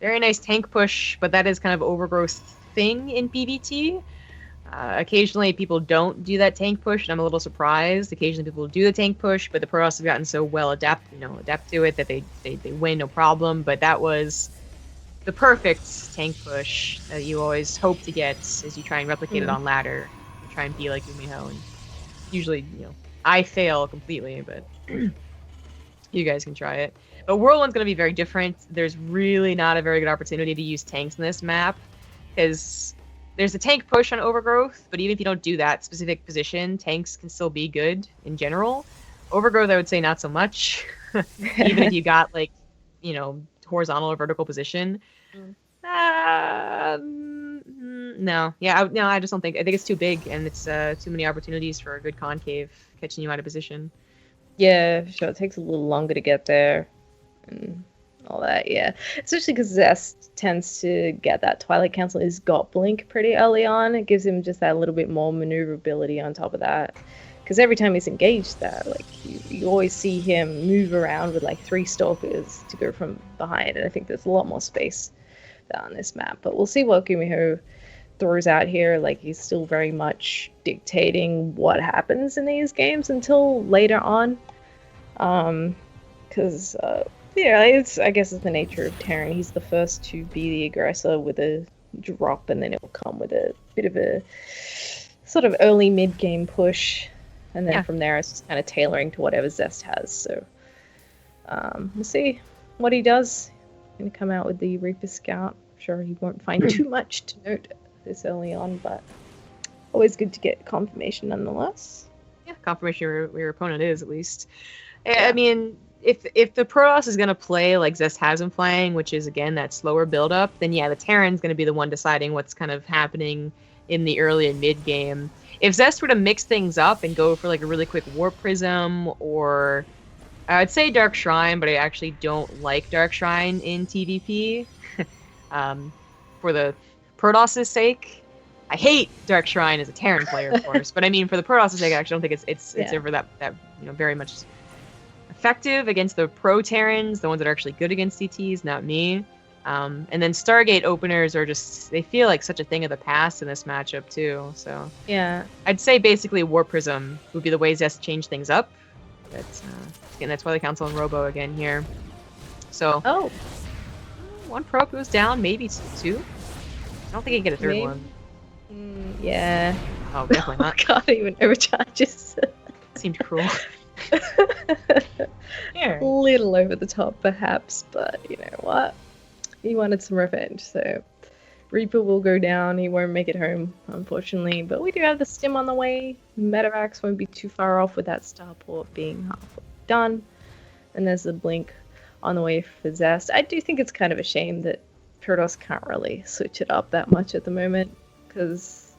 Very nice tank push, but that is kind of overgrowth thing in PvT. Occasionally people don't do that tank push, and I'm a little surprised. Occasionally people do the tank push, but the Protoss have gotten so well adapt to it that they win no problem. But that was the perfect tank push that you always hope to get as you try and replicate it on ladder. You try and be like GuMiho, and usually, I fail completely, but you guys can try it. But Whirlwind's going to be very different. There's really not a very good opportunity to use tanks in this map, because there's a tank push on Overgrowth, but even if you don't do that specific position, tanks can still be good in general. Overgrowth, I would say not so much. Even if you got, like, horizontal or vertical position. No. I just don't think. I think it's too big, and it's too many opportunities for a good concave catching you out of position. Yeah, sure. It takes a little longer to get there and all that, yeah. Especially because Zest tends to get that Twilight Council. He's got Blink pretty early on. It gives him just that little bit more maneuverability on top of that. Because every time he's engaged that, like, you always see him move around with, like, 3 Stalkers to go from behind. And I think there's a lot more space on this map. But we'll see what GuMiho throws out here. Like, he's still very much dictating what happens in these games until later on. Because, I guess it's the nature of Terran. He's the first to be the aggressor with a drop, and then it will come with a bit of a sort of early mid-game push. And then from there, it's just kind of tailoring to whatever Zest has. So we'll see what he does. He's going to come out with the Reaper Scout. I'm sure he won't find too much to note this early on, but always good to get confirmation nonetheless. Yeah, confirmation where your opponent is, at least. Yeah. I mean, if the Protoss is going to play like Zest has him playing, which is, again, that slower build-up, then the Terran's going to be the one deciding what's kind of happening in the early and mid-game. If Zest were to mix things up and go for like a really quick Warp Prism, or I would say Dark Shrine, but I actually don't like Dark Shrine in TvP. For the Protoss' sake, I hate Dark Shrine as a Terran player, of course, but I mean for the Protoss' sake, I actually don't think it's ever that very much effective against the pro Terrans, the ones that are actually good against CTs, not me. And then Stargate openers are they feel like such a thing of the past in this matchup too. So yeah, I'd say basically War Prism would be the way Zest change things up. That's why they Council and Robo again here. So one probe goes down, maybe 2. I don't think you can get a third one. Yeah. Oh, definitely not. Can't even overcharges. Seemed cruel. A little over the top, perhaps, but you know what? He wanted some revenge, so Reaper will go down. He won't make it home, unfortunately, but we do have the stim on the way. Medivacs won't be too far off with that starport being halfway done, and there's the blink on the way for Zest. I do think it's kind of a shame that Protoss can't really switch it up that much at the moment, because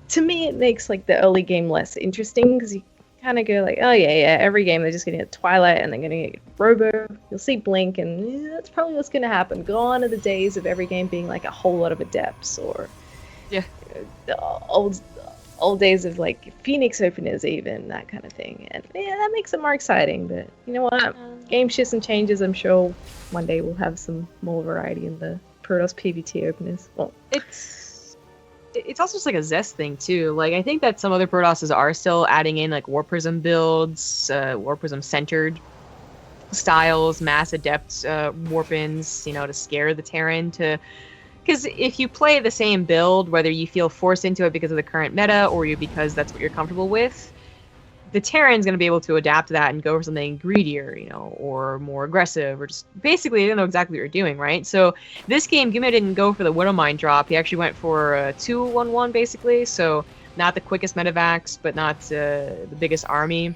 to me it makes like the early game less interesting, because you kind of go like, oh yeah, every game they're just gonna get Twilight and they're gonna get Robo. You'll see Blink, and that's probably what's gonna happen. Gone are the days of every game being like a whole lot of Adepts, or the old days of like Phoenix openers, even that kind of thing. And yeah, that makes it more exciting. But you know what? Game shifts and changes. I'm sure one day we'll have some more variety in the Protoss PvT openers. Well, it's also just like a Zest thing too. Like, I think that some other Protosses are still adding in like War Prism builds, War Prism centered styles, mass adept warp-ins, to scare the Terran because if you play the same build, whether you feel forced into it because of the current meta or because that's what you're comfortable with, the Terran's going to be able to adapt to that and go for something greedier, or more aggressive, or just basically they don't know exactly what you're doing, right? So this game, GuMiho didn't go for the Widowmine drop. He actually went for a 2-1-1, basically. So not the quickest medivacs, but not the biggest army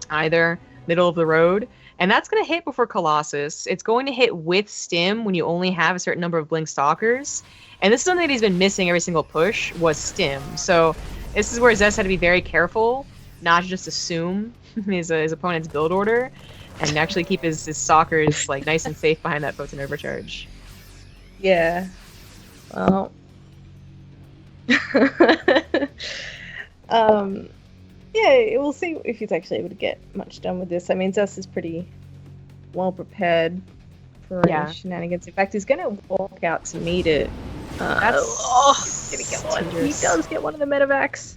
either. Middle of the road. And that's going to hit before Colossus. It's going to hit with Stim when you only have a certain number of Blink Stalkers. And this is something that he's been missing every single push, was Stim. So this is where Zest had to be very careful. not just assume his opponent's build order, and actually keep his stalkers like nice and safe behind that potent overcharge. Yeah. Well. Yeah, we'll see if he's actually able to get much done with this. I mean, Zest is pretty well prepared for any shenanigans. In fact, he's going to walk out to meet it. He's gonna get one. He does get one of the medevacs.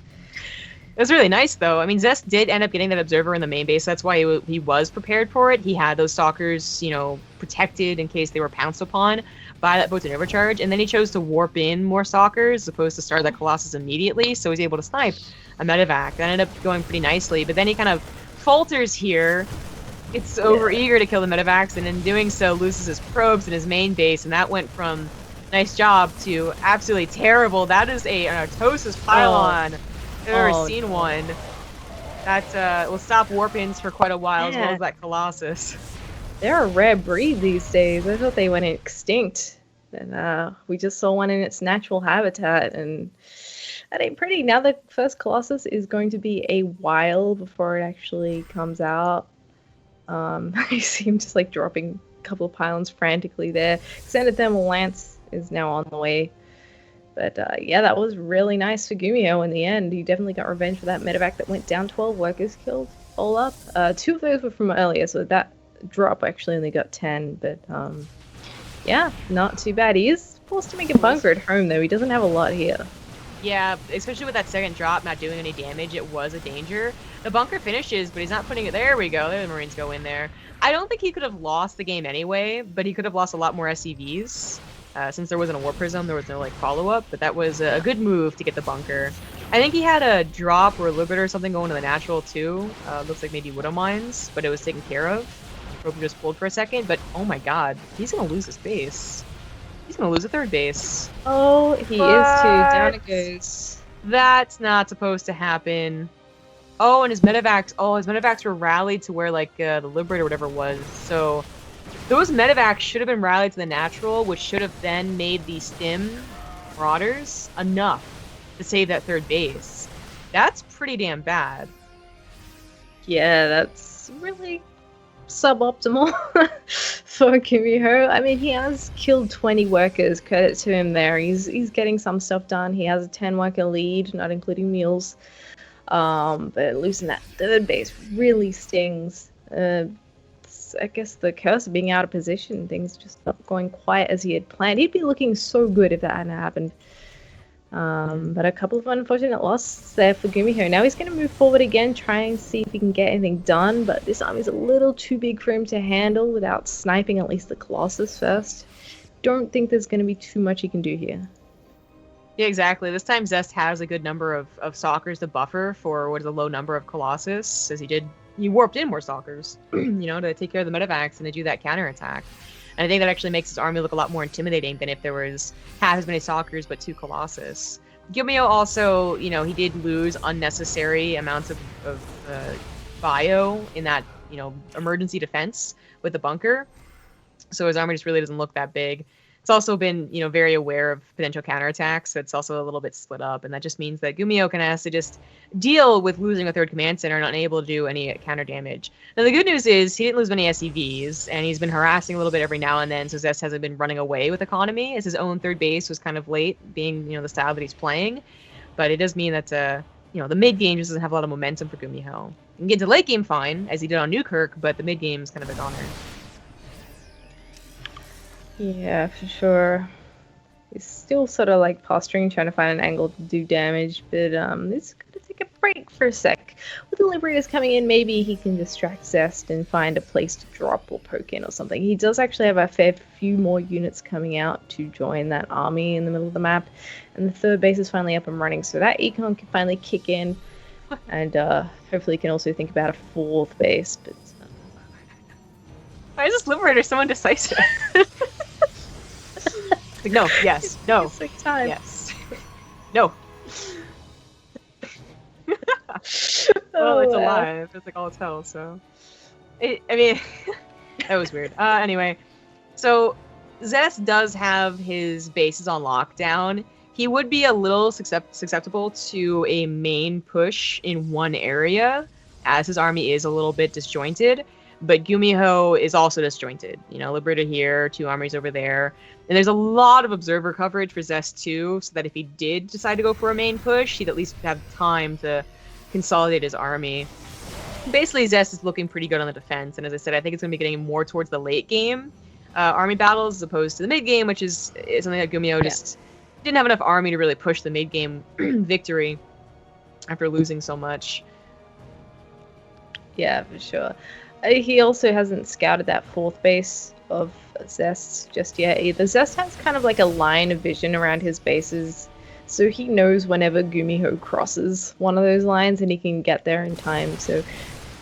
It was really nice, though. I mean, Zest did end up getting that observer in the main base. That's why he was prepared for it. He had those stalkers, you know, protected in case they were pounced upon by that potent overcharge. And then he chose to warp in more stalkers as opposed to start that Colossus immediately. So he's able to snipe a medevac. That ended up going pretty nicely. But then he kind of falters here. It's over eager to kill the medevacs, and in doing so loses his probes in his main base. And that went from nice job to absolutely terrible. That is an Artosis pylon. I've never seen one. That will stop warp-ins for quite a while, as well as that Colossus. They're a rare breed these days. I thought they went extinct. And we just saw one in its natural habitat, and that ain't pretty. Now the first Colossus is going to be a while before it actually comes out. I see him just like dropping a couple of pylons frantically there. Extended Thermal Lance is now on the way. But yeah, that was really nice for GuMiho in the end. He definitely got revenge for that medevac that went down. 12 workers killed all up. 2 of those were from earlier, so that drop actually only got 10. But yeah, not too bad. He is forced to make a bunker at home, though. He doesn't have a lot here. Yeah, especially with that second drop not doing any damage, it was a danger. The bunker finishes, but he's not putting it. There we go. There the Marines go in there. I don't think he could have lost the game anyway, but he could have lost a lot more SCVs. Since there wasn't a War Prism, there was no like follow-up, but that was a good move to get the bunker. I think he had a drop or a Liberator or something going to the natural too. Looks like maybe Widow Mines, but it was taken care of. Rope just pulled for a second, but oh my god, he's gonna lose his base. He's gonna lose a third base. Oh, he is too. Down it goes. That's not supposed to happen. Oh, and his medevacs were rallied to where like the Liberator or whatever was. So those medevacs should have been rallied to the natural, which should have then made the Stim Marauders enough to save that third base. That's pretty damn bad. Yeah, that's really suboptimal for GuMiho. I mean, he has killed 20 workers. Credit to him there. He's getting some stuff done. He has a 10-worker lead, not including meals. But losing that third base really stings. I guess the curse of being out of position, things just not going quite as he had planned. He'd be looking so good if that hadn't happened. But a couple of unfortunate losses there for GuMiho. Now he's going to move forward again, try and see if he can get anything done, but this army's a little too big for him to handle without sniping at least the Colossus first. Don't think there's going to be too much he can do here. Yeah, exactly. This time Zest has a good number of stalkers to buffer for what is a low number of Colossus, as he warped in more stalkers, you know, to take care of the medevacs and to do that counterattack. And I think that actually makes his army look a lot more intimidating than if there was half as many stalkers but 2 Colossus. GuMiho also, you know, he did lose unnecessary amounts of bio in that, you know, emergency defense with the bunker. So his army just really doesn't look that big. It's also been, you know, very aware of potential counterattacks. So it's also a little bit split up, and that just means that GuMiho kind of has to just deal with losing a third command center and not able to do any counter damage. Now the good news is he didn't lose many SCVs, and he's been harassing a little bit every now and then. So Zest hasn't been running away with economy, as his own third base was kind of late, being, you know, the style that he's playing. But it does mean that you know, the mid game just doesn't have a lot of momentum for GuMiho. He can get into late game fine, as he did on Newkirk, but the mid game is kind of a goner. Yeah, for sure. He's still sort of like posturing, trying to find an angle to do damage, but he's going to take a break for a sec. With the Liberators coming in, maybe he can distract Zest and find a place to drop or poke in or something. He does actually have a fair few more units coming out to join that army in the middle of the map, and the third base is finally up and running, so that econ can finally kick in, and hopefully he can also think about a fourth base, but... Why is this Liberator so indecisive? Like, no, yes, no, yes, no. Well, it's alive. It's like all it's hell, so... I mean, that was weird. Anyway, so Zest does have his bases on lockdown. he would be a little susceptible to a main push in one area, as his army is a little bit disjointed. But GuMiho is also disjointed. You know, Liberator here, 2 armies over there. And there's a lot of observer coverage for Zest too, so that if he did decide to go for a main push, he'd at least have time to consolidate his army. Basically, Zest is looking pretty good on the defense, and as I said, I think it's going to be getting more towards the late game army battles as opposed to the mid game, which is something that GuMiho just didn't have enough army to really push the mid game victory after losing so much. Yeah, for sure. He also hasn't scouted that 4th base of Zest just yet either. Zest has kind of like a line of vision around his bases, so he knows whenever GuMiho crosses one of those lines and he can get there in time. So,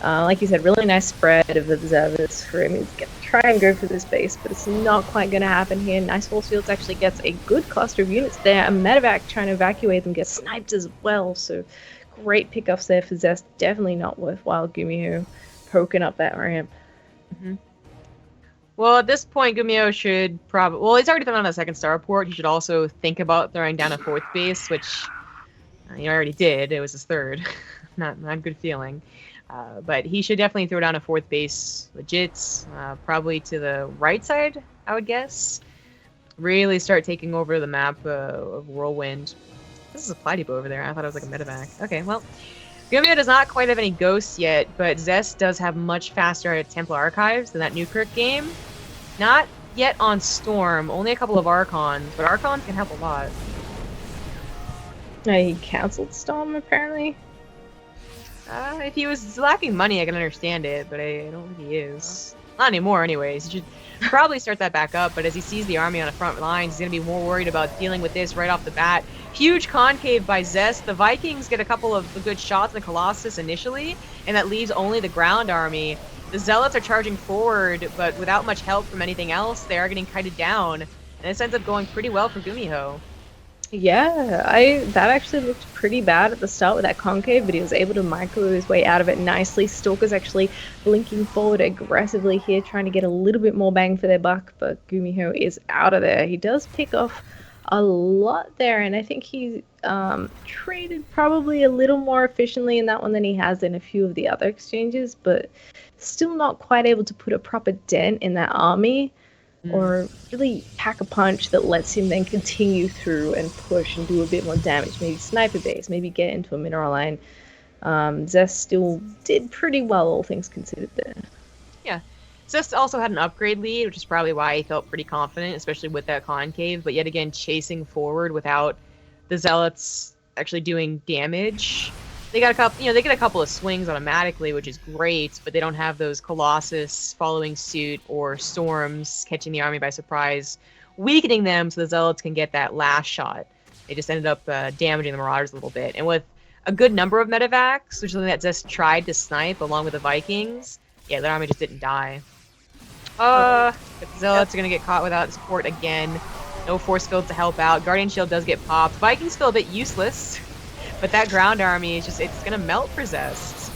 like you said, really nice spread of observers for him. He's going to try and go for this base, but it's not quite going to happen here. Nice Force Fields actually gets a good cluster of units there. A medevac trying to evacuate them gets sniped as well, so great pickups there for Zest. Definitely not worthwhile GuMiho poking up that ramp. Mm-hmm. Well, at this point, GuMiho should probably... Well, he's already thrown on a 2nd starport. He should also think about throwing down a 4th base, which he already did. It was his 3rd. not a good feeling. But he should definitely throw down a 4th base legit, probably to the right side, I would guess. Really start taking over the map of Whirlwind. This is a supply depot over there. I thought it was like a medevac. Okay, well... GuMiho does not quite have any ghosts yet, but Zest does have much faster Templar Archives than that Newkirk game. Not yet on Storm, only a couple of Archons, but Archons can help a lot. He cancelled Storm, apparently. If he was lacking money, I can understand it, but I don't think he is. Not anymore, anyways. He should probably start that back up, but as he sees the army on the front lines, he's going to be more worried about dealing with this right off the bat. Huge concave by Zest. The Vikings get a couple of good shots in the Colossus initially, and that leaves only the ground army. The Zealots are charging forward, but without much help from anything else, they are getting kited down, and this ends up going pretty well for GuMiho. Yeah, that actually looked pretty bad at the start with that concave, but he was able to micro his way out of it nicely. Stalker's actually blinking forward aggressively here, trying to get a little bit more bang for their buck, but GuMiho is out of there. He does pick off a lot there, and I think he traded probably a little more efficiently in that one than he has in a few of the other exchanges, but still not quite able to put a proper dent in that army. Or really pack a punch that lets him then continue through and push and do a bit more damage. Maybe sniper base, maybe get into a mineral line. Zest still did pretty well, all things considered there. Yeah. Zest also had an upgrade lead, which is probably why he felt pretty confident, especially with that concave, but yet again chasing forward without the Zealots actually doing damage. They got a couple, they get a couple of swings automatically, which is great, but they don't have those Colossus following suit or Storms catching the army by surprise, weakening them so the Zealots can get that last shot. They just ended up damaging the Marauders a little bit. And with a good number of medevacs, which is something that Zest tried to snipe along with the Vikings, yeah, their army just didn't die. The Zealots are going to get caught without support again. No force field to help out. Guardian Shield does get popped. Vikings feel a bit useless. But that ground army is it's going to melt for Zest.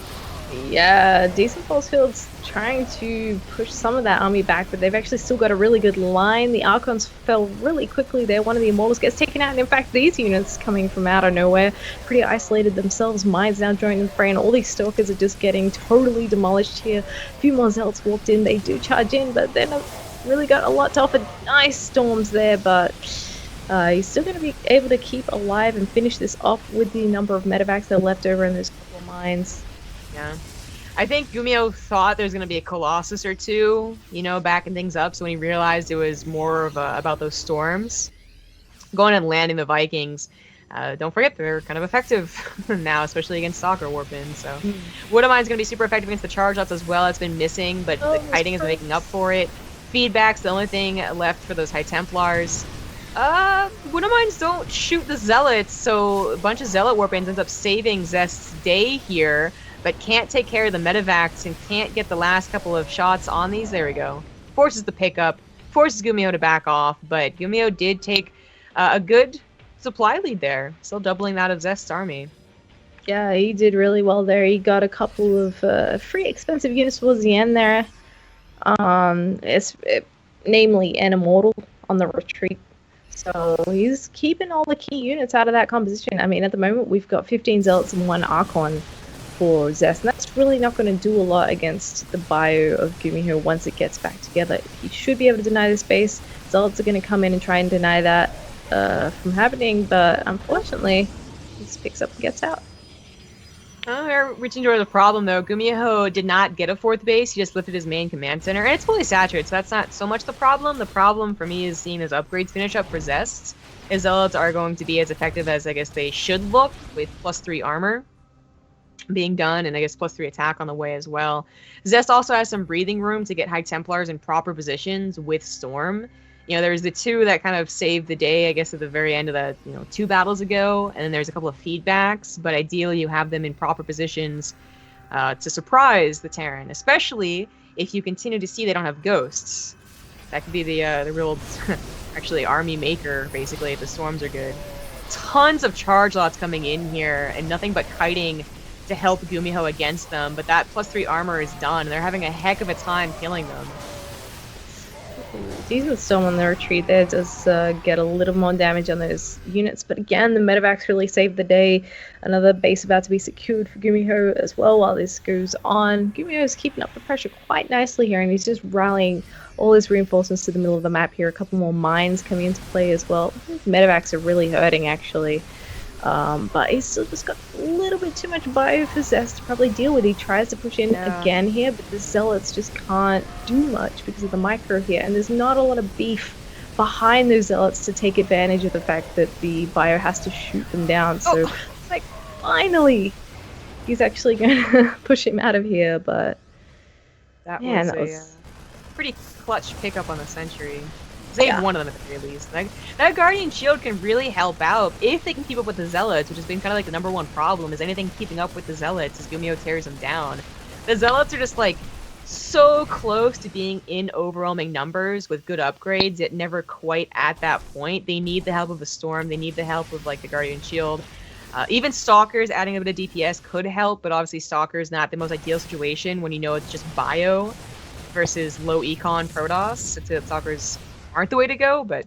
Yeah, decent force fields trying to push some of that army back, but they've actually still got a really good line. The Archons fell really quickly there. One of the Immortals gets taken out, and in fact, these units coming from out of nowhere, pretty isolated themselves. Mines now joining the fray, and all these Stalkers are just getting totally demolished here. A few more Zealots walked in. They do charge in, but they're not really got a lot to offer. Nice storms there, but... he's still going to be able to keep alive and finish this off with the number of medevacs that are left over in those couple of mines. Yeah. I think GuMiho thought there was going to be a Colossus or two, backing things up. So when he realized it was more of about those storms, going and landing the Vikings, don't forget they're kind of effective now, especially against Stalker Warpin. So Woodamine's going to be super effective against the charge lots as well. It's been missing, but the kiting is making up for it. Feedback's the only thing left for those High Templars. Woodamines don't shoot the Zealots, so a bunch of Zealot Warpins ends up saving Zest's day here, but can't take care of the medevacs and can't get the last couple of shots on these. There we go. Forces the pickup, forces GuMiho to back off, but GuMiho did take a good supply lead there, still doubling that of Zest's army. Yeah, he did really well there. He got a couple of free expensive units towards the end there. Namely an Immortal on the retreat. So he's keeping all the key units out of that composition. I mean, at the moment, we've got 15 Zealots and 1 Archon for Zest, and that's really not going to do a lot against the bio of GuMiho once it gets back together. He should be able to deny this base. Zealots are going to come in and try and deny that from happening, but unfortunately, he just picks up and gets out. We're reaching toward the problem, though. GuMiho did not get a 4th base. He just lifted his main command center, and it's fully saturated, so that's not so much the problem. The problem for me is seeing his upgrades finish up for Zest. His Zealots are going to be as effective as I guess they should look, with +3 armor being done, and I guess +3 attack on the way as well. Zest also has some breathing room to get High Templars in proper positions with Storm. You know, there's the 2 that kind of saved the day, I guess, at the very end of the, 2 battles ago, and then there's a couple of feedbacks, but ideally you have them in proper positions to surprise the Terran, especially if you continue to see they don't have ghosts. That could be the real, actually, army maker, basically, if the storms are good. Tons of charge lots coming in here, and nothing but kiting to help GuMiho against them, but that +3 armor is done, and they're having a heck of a time killing them. Decent Storm on the retreat there does get a little more damage on those units, but again, the medevacs really saved the day. Another base about to be secured for GuMiho as well while this goes on. GuMiho is keeping up the pressure quite nicely here, and he's just rallying all his reinforcements to the middle of the map here. A couple more mines coming into play as well. Medevacs are really hurting, actually. But he's still just got a little bit too much bio for Zest to probably deal with. He tries to push in again here, but the Zealots just can't do much because of the micro here, and there's not a lot of beef behind those Zealots to take advantage of the fact that the bio has to shoot them down. So it's like, finally, he's actually going to push him out of here, but that was a pretty clutch pickup on the Sentry. Saved one of them at the very least. That Guardian Shield can really help out if they can keep up with the Zealots, which has been kind of like the #1 problem, is anything keeping up with the Zealots as GuMiho tears them down. The Zealots are just like so close to being in overwhelming numbers with good upgrades, yet never quite at that point. They need the help of a Storm, they need the help of like the Guardian Shield. Even Stalkers adding a bit of DPS could help, but obviously Stalker's not the most ideal situation when you know it's just bio versus low econ Protoss. So Stalkers aren't the way to go, but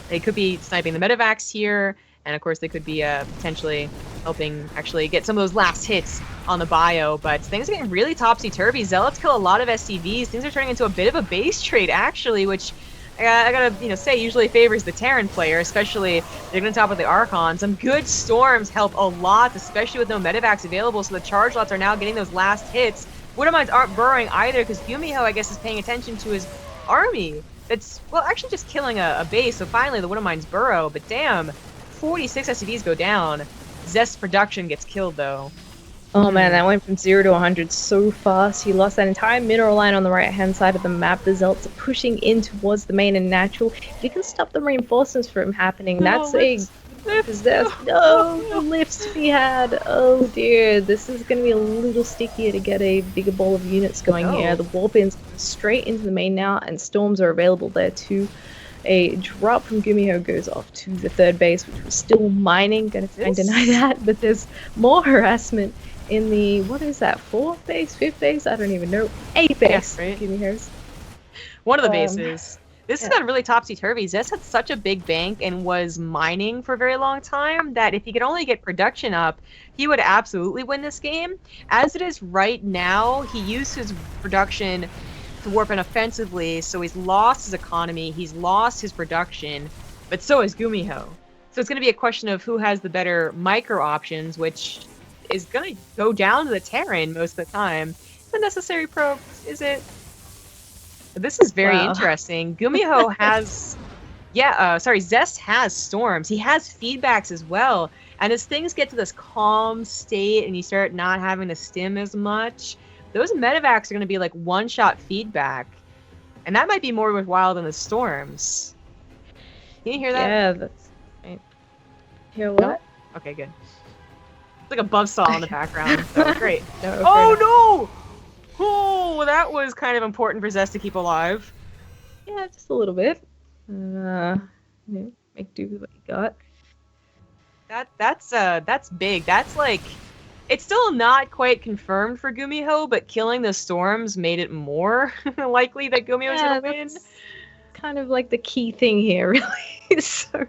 they could be sniping the medevacs here, and of course they could be potentially helping actually get some of those last hits on the bio, but things are getting really topsy-turvy. Zealots kill a lot of SCVs. Things are turning into a bit of a base trade, actually, which I gotta say usually favors the Terran player, especially they're gonna top with the Archon. Some good Storms help a lot, especially with no medevacs available, so the charge lots are now getting those last hits. Widowmines aren't burrowing either, because GuMiho, I guess, is paying attention to his army. It's, well, actually just killing a base, so finally the Widowmines burrow, but damn, 46 SCVs go down. Zest's production gets killed, though. Oh man, that went from 0 to 100 so fast. He lost that entire mineral line on the right-hand side of the map. The Zealots are pushing in towards the main and natural. If you can stop the reinforcements from happening, that's a... No, the lifts to be had. Oh dear, this is going to be a little stickier to get a bigger ball of units going here. The warp-ins straight into the main now, and Storms are available there too. A drop from GuMiho goes off to the 3rd base, which was still mining. Going to try and deny that, but there's more harassment in the, what is that, 4th base, 5th base? I don't even know. 8th base. Yeah, right. GuMiho's. One of the bases. This has gotten really topsy-turvy. Zest had such a big bank and was mining for a very long time that if he could only get production up, he would absolutely win this game. As it is right now, he used his production to warp in offensively, so he's lost his economy, he's lost his production, but so has GuMiho. So it's going to be a question of who has the better micro options, which is going to go down to the Terran most of the time. It's a necessary probe, is it? This is very interesting. GuMiho has, Zest has Storms. He has feedbacks as well. And as things get to this calm state and you start not having to stim as much, those medevacs are going to be like one-shot feedback. And that might be more worthwhile than the Storms. Can you hear that? Yeah, that's right. Hear what? No? Okay, good. It's like a buzzsaw in the background. So great. No, no! Oh, that was kind of important for Zest to keep alive. Yeah, just a little bit. Make do with what you got. That's big. That's like, it's still not quite confirmed for GuMiho, but killing the Storms made it more likely that GuMiho was gonna win. Kind of like the key thing here, really. So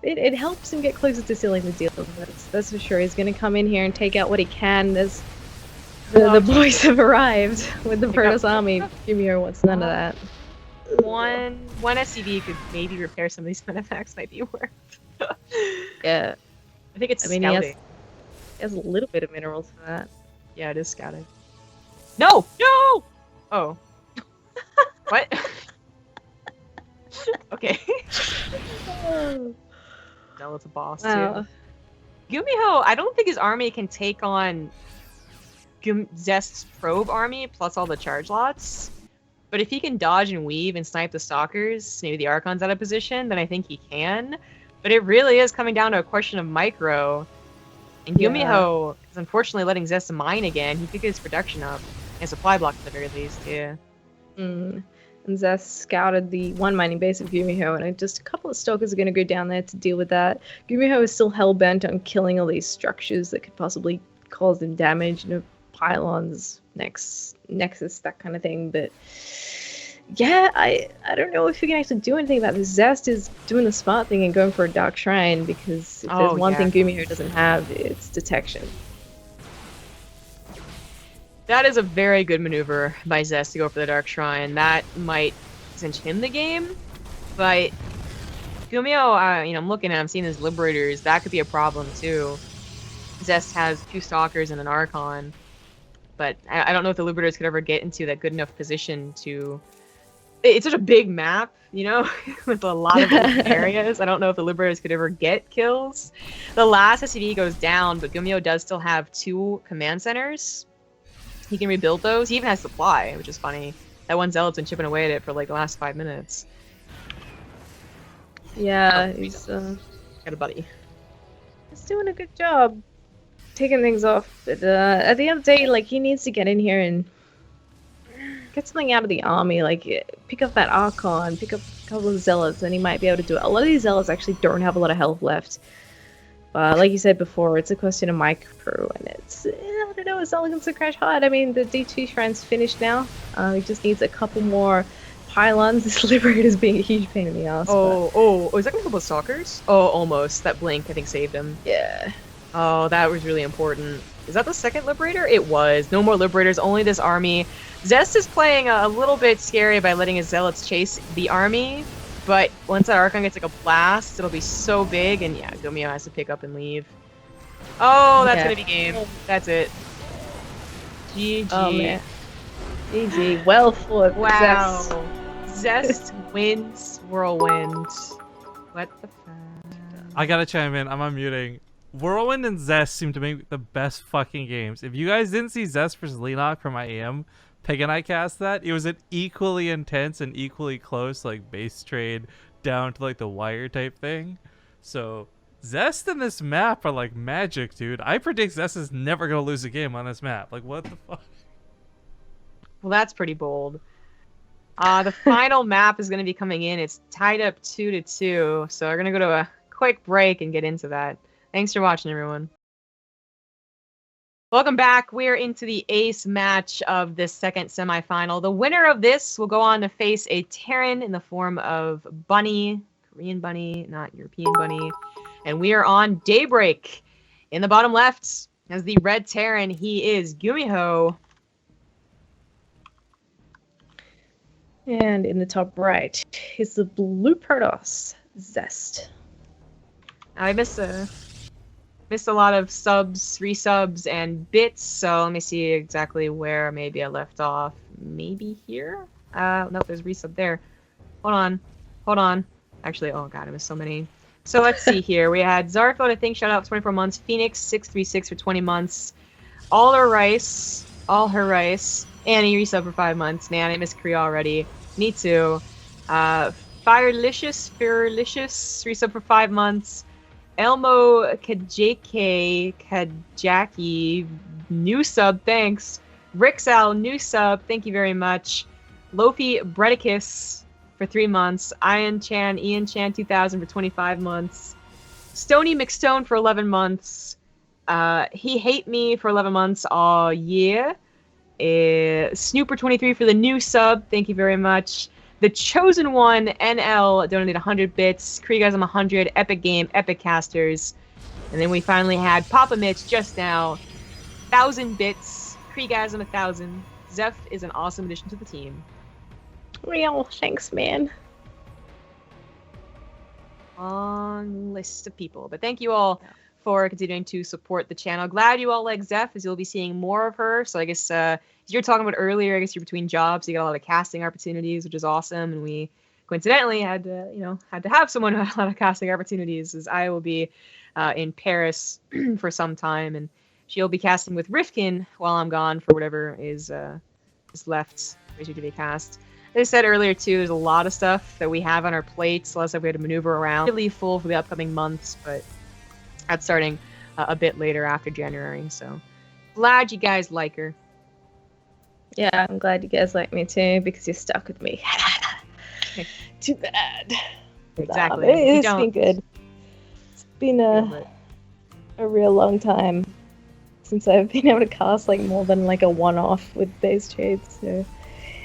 it helps him get closer to sealing the deal. That's for sure. He's going to come in here and take out what he can. There's the boys have arrived with the Protoss army. GuMiho wants none of that. One SCV could maybe repair some of these artifacts. Might be worth. Yeah. I think it's he scouting. has a little bit of minerals for that. Yeah, it is scouting. No! No! Oh. What? Okay. Zealot's a boss, Wow. too. GuMiho, I don't think his army can take on Zest's probe army plus all the charge lots. But if he can dodge and weave and snipe the stalkers, maybe the Archon's out of position, then I think he can. But it really is coming down to a question of micro. And GuMiho is unfortunately letting Zest mine again. He could get his production up. And supply block at the very least, yeah. And Zest scouted the one mining base of GuMiho, and just a couple of stalkers are going to go down there to deal with that. GuMiho is still hell-bent on killing all these structures that could possibly cause them damage, pylons, nexus, that kind of thing. But yeah, I don't know if we can actually do anything about this. Zest is doing the smart thing and going for a Dark Shrine, because if there's one thing GuMiho doesn't have, it's detection. That is a very good maneuver by Zest to go for the Dark Shrine. That might cinch him the game, but GuMiho, I'm looking at him, seeing his Liberators. That could be a problem too. Zest has 2 Stalkers and an Archon, but I don't know if the Liberators could ever get into that good enough position to... It's such a big map, with a lot of areas. I don't know if the Liberators could ever get kills. The last SCV goes down, but GuMiho does still have 2 command centers. He can rebuild those. He even has supply, which is funny. That one Zealot's been chipping away at it for like the last 5 minutes. Yeah, he's got a buddy. He's doing a good job taking things off. But at the end of the day, he needs to get in here and get something out of the army. Pick up that Archon, pick up a couple of Zealots, and he might be able to do it. A lot of these Zealots actually don't have a lot of health left. But like you said before, it's a question of micro, and I don't know, it's not looking so crash hard. I mean, the D2 Shrine's finished now. He just needs a couple more pylons. This Liberator's being a huge pain in the ass. Is that gonna couple of Stalkers? Oh, almost. That blink, I think, saved him. Yeah. Oh, that was really important. Is that the second Liberator? It was. No more Liberators, only this army. Zest is playing a little bit scary by letting his Zealots chase the army. But once that Archon gets a blast, it'll be so big, and yeah, GuMiho has to pick up and leave. Oh, that's gonna be game. That's it. GG. Oh man. GG. Well fought. Wow. Zest wins Whirlwind. What the fuck? I gotta chime in. I'm unmuting. Whirlwind and Zest seem to make the best fucking games. If you guys didn't see Zest versus Lenok from IAM, Peg and I cast that. It was an equally intense and equally close, base trade down to the wire type thing. So Zest and this map are magic, dude. I predict Zest is never gonna lose a game on this map. What the fuck? Well, that's pretty bold. The final map is gonna be coming in. It's tied up 2-2. So we're gonna go to a quick break and get into that. Thanks for watching, everyone. Welcome back. We're into the ace match of this second semifinal. The winner of this will go on to face a Terran in the form of Bunny, Korean Bunny, not European Bunny. And we are on Daybreak. In the bottom left, as the red Terran, he is GuMiho. And in the top right is the blue Protoss, Zest. I missed a lot of subs, resubs, and bits, so let me see exactly where maybe I left off. Maybe here? No, there's a resub there. Hold on. Actually, oh god, I missed so many. So let's see here. We had Zarfo, I think, shout out 24 months. Phoenix, 636 for 20 months. All her rice. Annie, resub for 5 months. Man, I missed Korea already. Me too. Firelicious, resub for 5 months. Elmo Kajaki, new sub, thanks. Rixal, new sub, thank you very much. Lofi Bredicus for 3 months. Ian Chan 2000 for 25 months. Stony McStone for 11 months. He Hate Me for 11 months. Oh yeah. Snooper 23 for the new sub, thank you very much. The Chosen One, NL, donated 100 bits. Kriegasm 100, Epic Game, Epic Casters. And then we finally had Papa Mitch just now, 1,000 bits. Kriegasm 1,000. Zeph is an awesome addition to the team. Real, thanks, man. Long list of people. But thank you all for continuing to support the channel. Glad you all like Zeph, as you'll be seeing more of her. So I guess as you were talking about earlier, I guess you're between jobs, so you got a lot of casting opportunities, which is awesome. And we coincidentally had to, have someone who had a lot of casting opportunities, as I will be in Paris for some time, and she'll be casting with Rifkin while I'm gone for whatever is left to be cast. As I said earlier too, there's a lot of stuff that we have on our plates. A lot of stuff we had to maneuver around. Really full for the upcoming months, but that's starting a bit later after January. So glad you guys like her. Yeah, I'm glad you guys like me too, because you're stuck with me. Too bad. Exactly. It's been good. It's been a real long time since I've been able to cast like more than like a one-off with base trades. So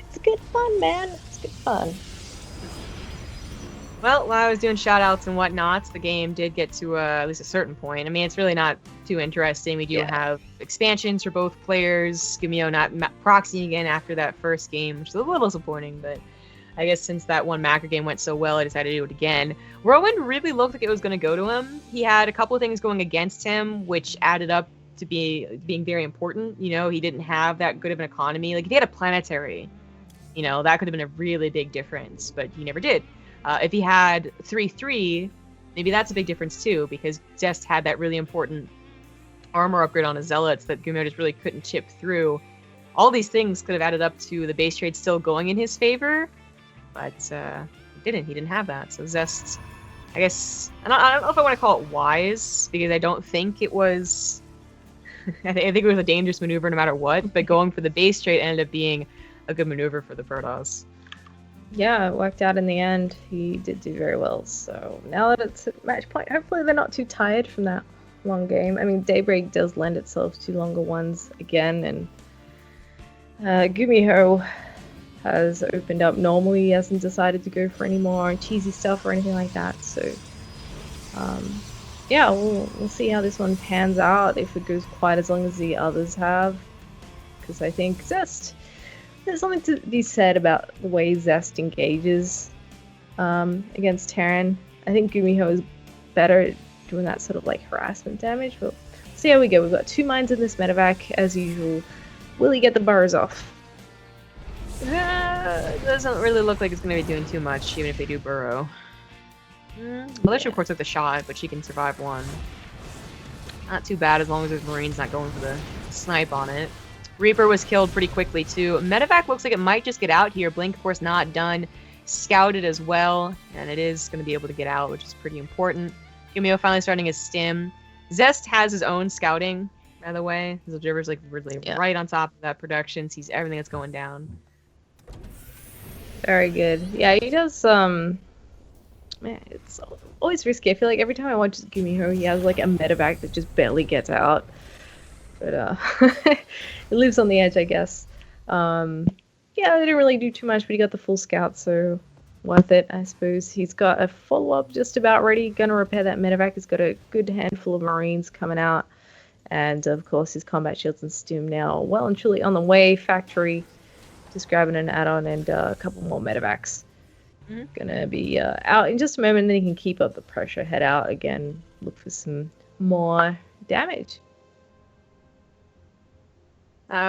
it's good fun, man. It's good fun. Well, while I was doing shoutouts and whatnot, the game did get to at least a certain point. I mean, it's really not too interesting. We do have expansions for both players. GuMiho not proxying again after that first game, which is a little disappointing, but I guess since that one macro game went so well, I decided to do it again. Rowan really looked like it was going to go to him. He had a couple of things going against him, which added up to being very important. You know, he didn't have that good of an economy. Like, if he had a planetary, that could have been a really big difference, but he never did. If he had 3-3, maybe that's a big difference too, because Zest had that really important armor upgrade on his Zealots that GuMiho just really couldn't chip through. All these things could have added up to the base trade still going in his favor, but he didn't. He didn't have that. So Zest, I guess, I don't know if I want to call it wise, because I don't think it was... I think it was a dangerous maneuver no matter what, but going for the base trade ended up being a good maneuver for the Protoss. Yeah, it worked out in the end. He did do very well. So now that it's at match point, hopefully they're not too tired from that long game. I mean, Daybreak does lend itself to longer ones again, and GuMiho has opened up normally. He hasn't decided to go for any more cheesy stuff or anything like that. So yeah, we'll see how this one pans out, if it goes quite as long as the others have, because I think Zest, there's something to be said about the way Zest engages against Terran. I think GuMiho is better at doing that sort of like harassment damage, but we'll see how we go. We've got 2 mines in this medevac as usual. Will he get the burrows off? It doesn't really look like it's going to be doing too much, even if they do burrow. Militia, of course, took the shot, but she can survive one. Not too bad as long as there's Marines not going for the snipe on it. Reaper was killed pretty quickly too. Medevac looks like it might just get out here. Blink, of course, not done. Scouted as well, and it is going to be able to get out, which is pretty important. GuMiho finally starting his stim. Zest has his own scouting, by the way. His observer's like really right on top of that production, sees everything that's going down. Very good. Yeah, he does. Man, it's always risky. I feel like every time I watch GuMiho, he has like a medevac that just barely gets out. But it lives on the edge, I guess. Yeah, they didn't really do too much, but he got the full scout, so worth it, I suppose. He's got a follow-up just about ready. Gonna repair that medevac. He's got a good handful of Marines coming out. And, of course, his combat shields and stim now well and truly on the way. Factory, just grabbing an add-on and a couple more medevacs. Gonna be out in just a moment, and then he can keep up the pressure, head out again, look for some more damage.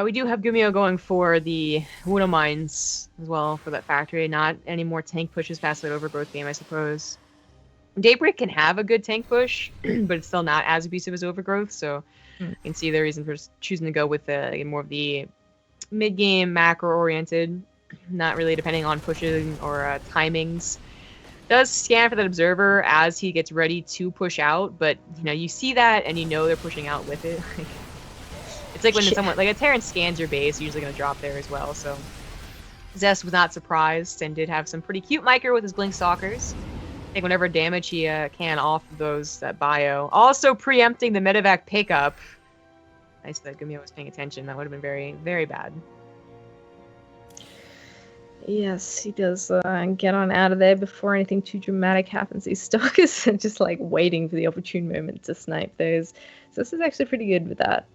We do have GuMiho going for the Wuno mines as well for that factory. Not any more tank pushes past that overgrowth game, I suppose. Daybreak can have a good tank push, but it's still not as abusive as overgrowth, so you can see the reason for choosing to go with more of the mid-game macro-oriented, not really depending on pushing or timings. Does scan for that observer as he gets ready to push out, but you see that and they're pushing out with it. It's like when someone, like a Terran scans your base, you're usually going to drop there as well. So Zest was not surprised and did have some pretty cute micro with his Blink Stalkers. Take whatever damage he can off of that bio. Also preempting the medevac pickup. Nice that GuMiho was paying attention. That would have been very, very bad. Yes, he does get on out of there before anything too dramatic happens. These stalkers are just like waiting for the opportune moment to snipe those. So this is actually pretty good with that.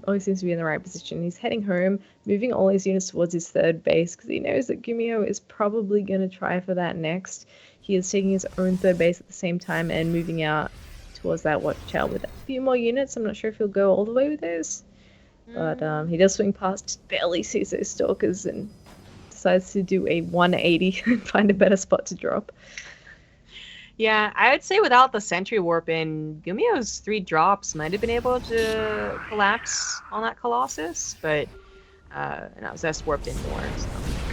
Always seems to be in the right position. He's heading home, moving all his units towards his third base because he knows that GuMiho is probably going to try for that next. He is taking his own third base at the same time and moving out towards that watch tower with a few more units. I'm not sure if he'll go all the way with those. But he does swing past, just barely sees those stalkers and decides to do a 180 and find a better spot to drop. Yeah, I would say without the sentry warp in, GuMiho's 3 drops might have been able to collapse on that Colossus, but no, Zest warped in more, so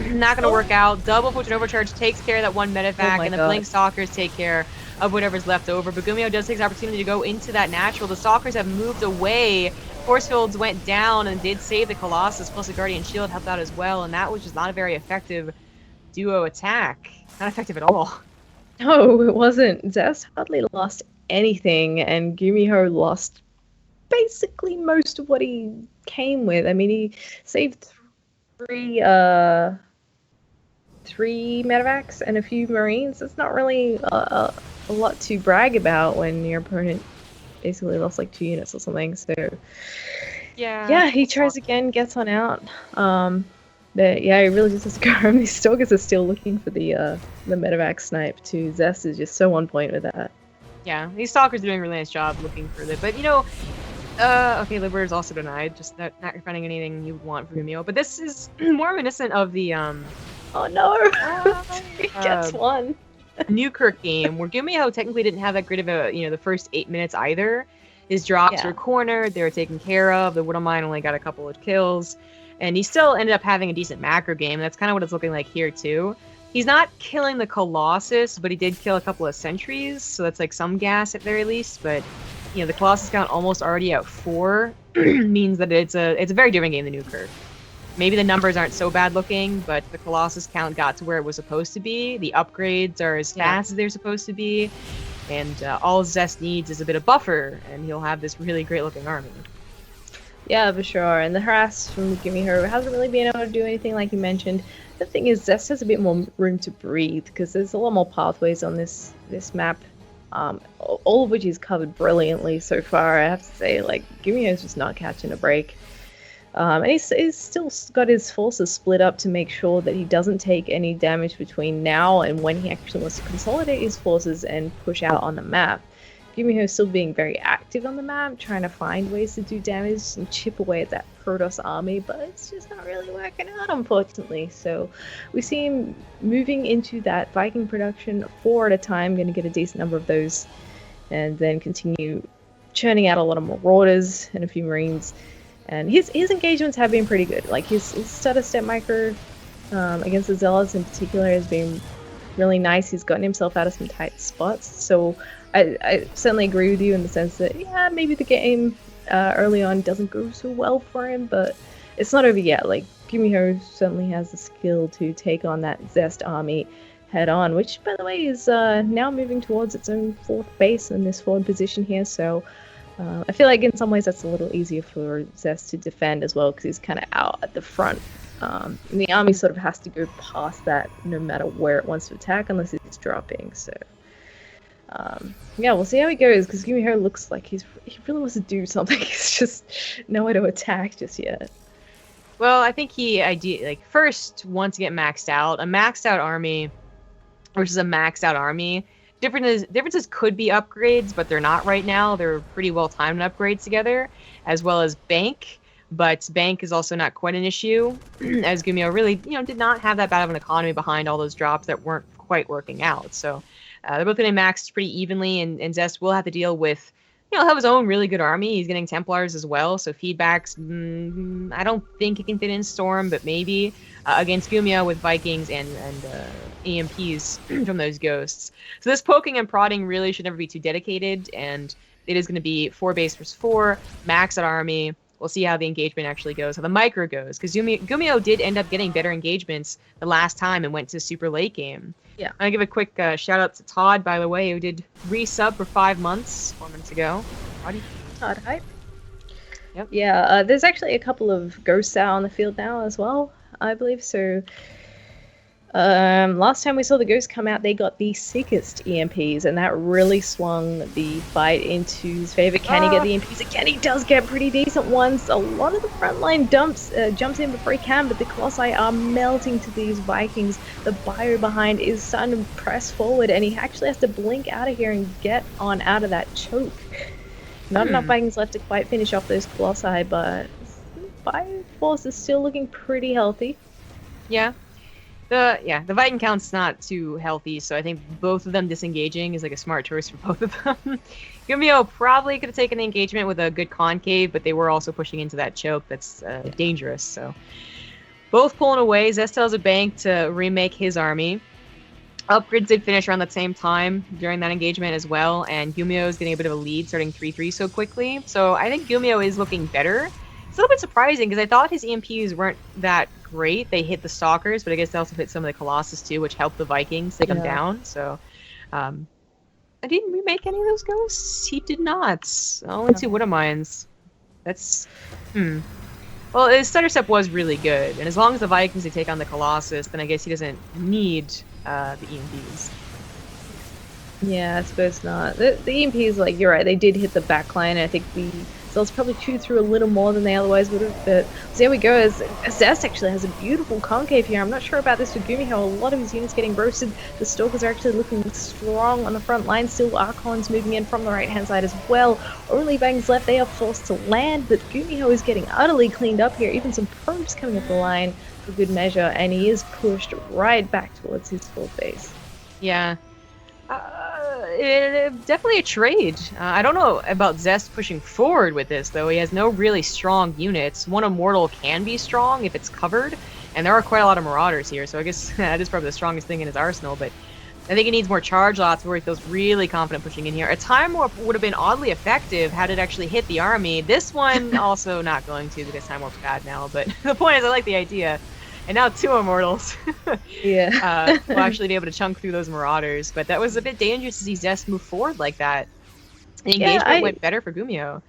not gonna work out. Double Fortune Overcharge takes care of that one medevac, and the Blink Stalkers take care of whatever's left over. But GuMiho does take his opportunity to go into that natural. The Stalkers have moved away. Force fields went down and did save the Colossus, plus the Guardian Shield helped out as well, and that was just not a very effective duo attack. Not effective at all. No, it wasn't. Zest hardly lost anything, and GuMiho lost basically most of what he came with. I mean, he saved three medevacs and a few Marines. That's not really a lot to brag about when your opponent basically lost like 2 units or something. So yeah, he tries again, gets on out. But yeah, he really just has to go home. These stalkers are still looking for the medevac snipe too. Zest is just so on point with that. Yeah, these stalkers are doing a really nice job looking for it. But you know, okay, Liberator is also denied, just not finding anything you want from GuMiho. But this is more reminiscent of the oh no, he gets one. Newkirk game where GuMiho technically didn't have that great of a, the first 8 minutes either. His drops were cornered, they were taken care of. The Widow Mine only got a couple of kills, and he still ended up having a decent macro game. That's kind of what it's looking like here too. He's not killing the Colossus, but he did kill a couple of sentries, so that's like some gas at very least. But the Colossus count almost already at 4 means that it's a very different game than Newkirk. Maybe the numbers aren't so bad looking, but the Colossus count got to where it was supposed to be. The upgrades are as fast as they're supposed to be. And all Zest needs is a bit of buffer, and he'll have this really great looking army. Yeah, for sure. And the harass from GuMiho hasn't really been able to do anything like you mentioned. The thing is, Zest has a bit more room to breathe, because there's a lot more pathways on this map. All of which he's covered brilliantly so far, I have to say. Like, GuMiho's just not catching a break. And he's still got his forces split up to make sure that he doesn't take any damage between now and when he actually wants to consolidate his forces and push out on the map. GuMiho is still being very active on the map, trying to find ways to do damage and chip away at that Protoss army, but it's just not really working out, unfortunately. So we see him moving into that Viking production 4 at a time, going to get a decent number of those, and then continue churning out a lot of Marauders and a few Marines. And his engagements have been pretty good. Like his stutter step micro against the Zealots in particular has been really nice. He's gotten himself out of some tight spots. So I certainly agree with you in the sense that, yeah, maybe the game early on doesn't go so well for him, but it's not over yet. Like, GuMiho certainly has the skill to take on that Zest army head on, which, by the way, is now moving towards its own 4th base in this forward position here. So I feel like in some ways that's a little easier for Zest to defend as well, because he's kind of out at the front. And the army sort of has to go past that no matter where it wants to attack, unless it's dropping. So yeah, we'll see how he goes, because GuMiho looks like he really wants to do something. He's just nowhere to attack just yet. Well, I think he first wants to get maxed out. A maxed out army versus a maxed out army. Differences could be upgrades, but they're not right now. They're pretty well timed upgrades together, as well as bank. But bank is also not quite an issue, as GuMiho really, did not have that bad of an economy behind all those drops that weren't quite working out. So they're both getting maxed pretty evenly, and Zest will have to deal with, he'll have his own really good army. He's getting Templars as well, so feedbacks, I don't think he can fit in Storm, but maybe against GuMiho with Vikings and EMPs from those ghosts. So this poking and prodding really should never be too dedicated, and it is going to be 4 base versus 4, max at army. We'll see how the engagement actually goes, how the micro goes, because GuMiho did end up getting better engagements the last time and went to super late game. Yeah, I'm going to give a quick shout out to Todd, by the way, who did resub for 5 months 4 months ago. Todd hype. Yep. Yeah, there's actually a couple of ghosts out on the field now as well, I believe. So Last time we saw the Ghosts come out, they got the sickest EMPs, and that really swung the fight into his favor. Can he get the EMPs again? He does get pretty decent ones. A lot of the frontline jumps in before he can, but the Colossi are melting to these Vikings. The bio behind is starting to press forward, and he actually has to blink out of here and get on out of that choke. Not enough Vikings left to quite finish off those Colossi, but Bio Force is still looking pretty healthy. Yeah. The Viking count's not too healthy, so I think both of them disengaging is like a smart choice for both of them. GuMiho probably could have taken the engagement with a good concave, but they were also pushing into that choke that's dangerous. So both pulling away. Zest tells a bank to remake his army. Upgrades did finish around the same time during that engagement as well, and GuMiho is getting a bit of a lead, starting 3-3 so quickly. So I think GuMiho is looking better. It's a little bit surprising because I thought his EMPs weren't that great. They hit the Stalkers, but I guess they also hit some of the Colossus too, which helped the Vikings take them down. So, I didn't remake any of those ghosts. He did not. Only 2 Widow Mines. That's Well, his stutter step was really good, and as long as the Vikings they take on the Colossus, then I guess he doesn't need the EMPs. Yeah, I suppose not. The EMPs, like, you're right, they did hit the backline, and I think the Zelts probably chewed through a little more than they otherwise would have, but there we go. As Zest actually has a beautiful concave here. I'm not sure about this for GuMiho. A lot of his units getting roasted. The Stalkers are actually looking strong on the front line. Still, Archons moving in from the right-hand side as well. Only Bangs left. They are forced to land, but GuMiho is getting utterly cleaned up here. Even some probes coming up the line for good measure, and he is pushed right back towards his full base. Yeah. Definitely a trade. I don't know about Zest pushing forward with this, though. He has no really strong units. One Immortal can be strong if it's covered, and there are quite a lot of Marauders here, so I guess that is probably the strongest thing in his arsenal, but I think he needs more charge lots where he feels really confident pushing in here. A Time Warp would have been oddly effective had it actually hit the army. This one also not going to because Time Warp's bad now, but the point is I like the idea. And now 2 Immortals. Yeah. Will actually be able to chunk through those Marauders. But that was a bit dangerous to see Zest move forward like that. The engagement went better for GuMiho.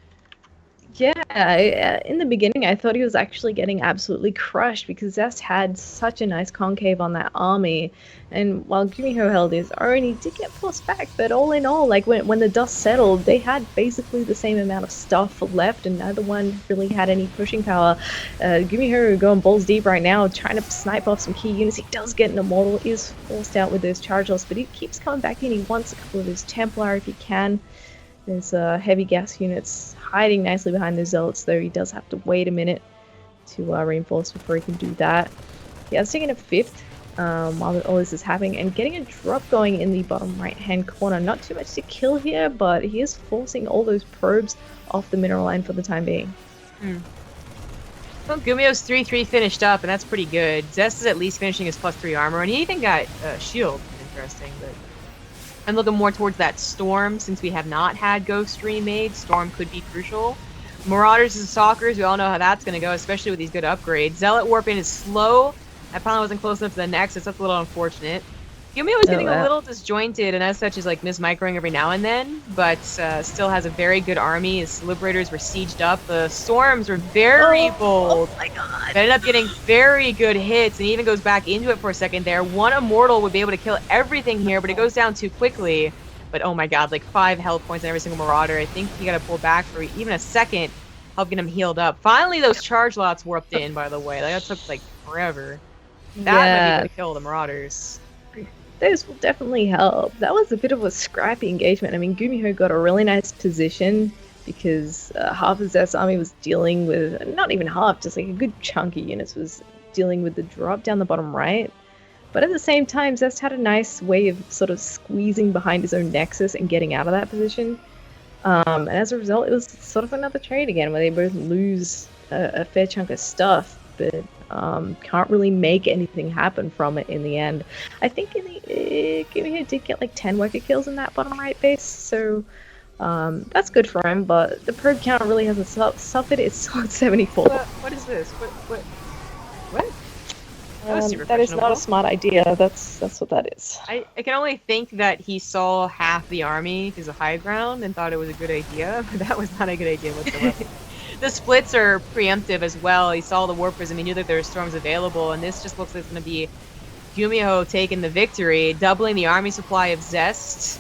Yeah, in the beginning I thought he was actually getting absolutely crushed because Zest had such a nice concave on that army, and while GuMiho held his own, he did get forced back, but all in all, like when the dust settled, they had basically the same amount of stuff left and neither one really had any pushing power. GuMiho going balls deep right now, trying to snipe off some key units. He does get an Immortal, is forced out with those charge loss, but he keeps coming back in. He wants a couple of his Templar if he can. There's heavy gas units hiding nicely behind the Zealots, though he does have to wait a minute to reinforce before he can do that. He has taken a 5th while all this is happening, and getting a drop going in the bottom right-hand corner. Not too much to kill here, but he is forcing all those probes off the mineral line for the time being. Well, GuMiho's 3-3 finished up, and that's pretty good. Zest is at least finishing his +3 armor, and he even got shield. Interesting, but I'm looking more towards that Storm, since we have not had Ghost remade. Storm could be crucial. Marauders and Stalkers, we all know how that's going to go, especially with these good upgrades. Zealot warping is slow. That probably wasn't close enough to the Nexus. That's a little unfortunate. GuMiho is getting a little disjointed, and as such is like mismicroing every now and then, but still has a very good army. His Liberators were sieged up. The Storms were very bold. Oh my god. They ended up getting very good hits, and he even goes back into it for a second there. 1 Immortal would be able to kill everything here, but it goes down too quickly. But oh my god, like 5 health points on every single Marauder. I think you gotta pull back for even a second, help get him healed up. Finally, those charge lots warped in, by the way. That took like forever. That might be able to kill the Marauders. Those will definitely help. That was a bit of a scrappy engagement. I mean, GuMiho got a really nice position because half of Zest's army was dealing with, not even half, just like a good chunk of units was dealing with the drop down the bottom right. But at the same time, Zest had a nice way of sort of squeezing behind his own Nexus and getting out of that position. And as a result, it was sort of another trade again where they both lose a fair chunk of stuff, but can't really make anything happen from it in the end. I think GuMiho did get like 10 worker kills in that bottom right base, so that's good for him, but the probe count really hasn't suffered. It's still at 74. What is this? What? That is not a smart idea. That's what that is. I can only think that he saw half the army because of high ground and thought it was a good idea, but that was not a good idea whatsoever. The splits are preemptive as well. He saw the Warp Prism, he knew that there were storms available, and this just looks like it's going to be GuMiho taking the victory, doubling the army supply of Zest.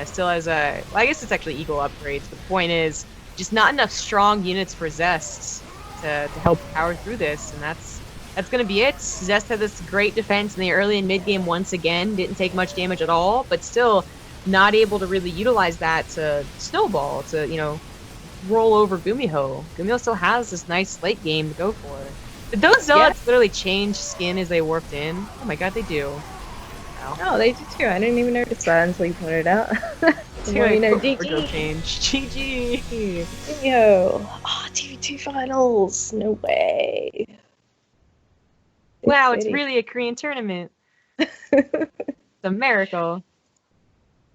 Still has a... Well, I guess it's actually equal upgrades, but the point is just not enough strong units for Zest to help power through this, and that's going to be it. Zest had this great defense in the early and mid-game once again, didn't take much damage at all, but still not able to really utilize that to snowball, to, you know, roll over GuMiho. GuMiho still has this nice late game to go for. Did those zealots literally change skin as they warped in? Oh my god, they do. Wow. Oh, they do too. I didn't even notice that until you pointed it out. Well, you know, GG. GG. GG. GuMiho. Oh, TV2 finals. No way. Wow, it's really a Korean tournament. It's a miracle.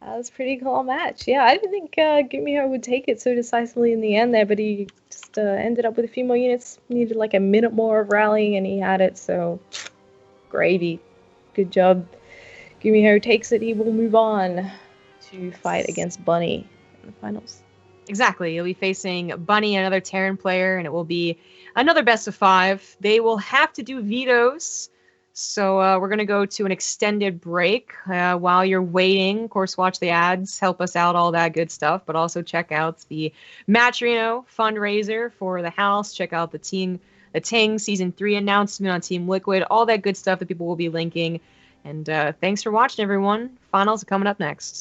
That was a pretty cool match. Yeah, I didn't think GuMiho would take it so decisively in the end there, but he just ended up with a few more units. Needed like a minute more of rallying, and he had it, so gravy. Good job. GuMiho takes it. He will move on to fight against Bunny in the finals. Exactly. You'll be facing Bunny, another Terran player, and it will be another best of 5. They will have to do vetoes. So we're going to go to an extended break. While you're waiting, of course, watch the ads, help us out, all that good stuff. But also check out the Matrino fundraiser for the house. Check out the Ting Season 3 announcement on Team Liquid. All that good stuff that people will be linking. And thanks for watching, everyone. Finals are coming up next.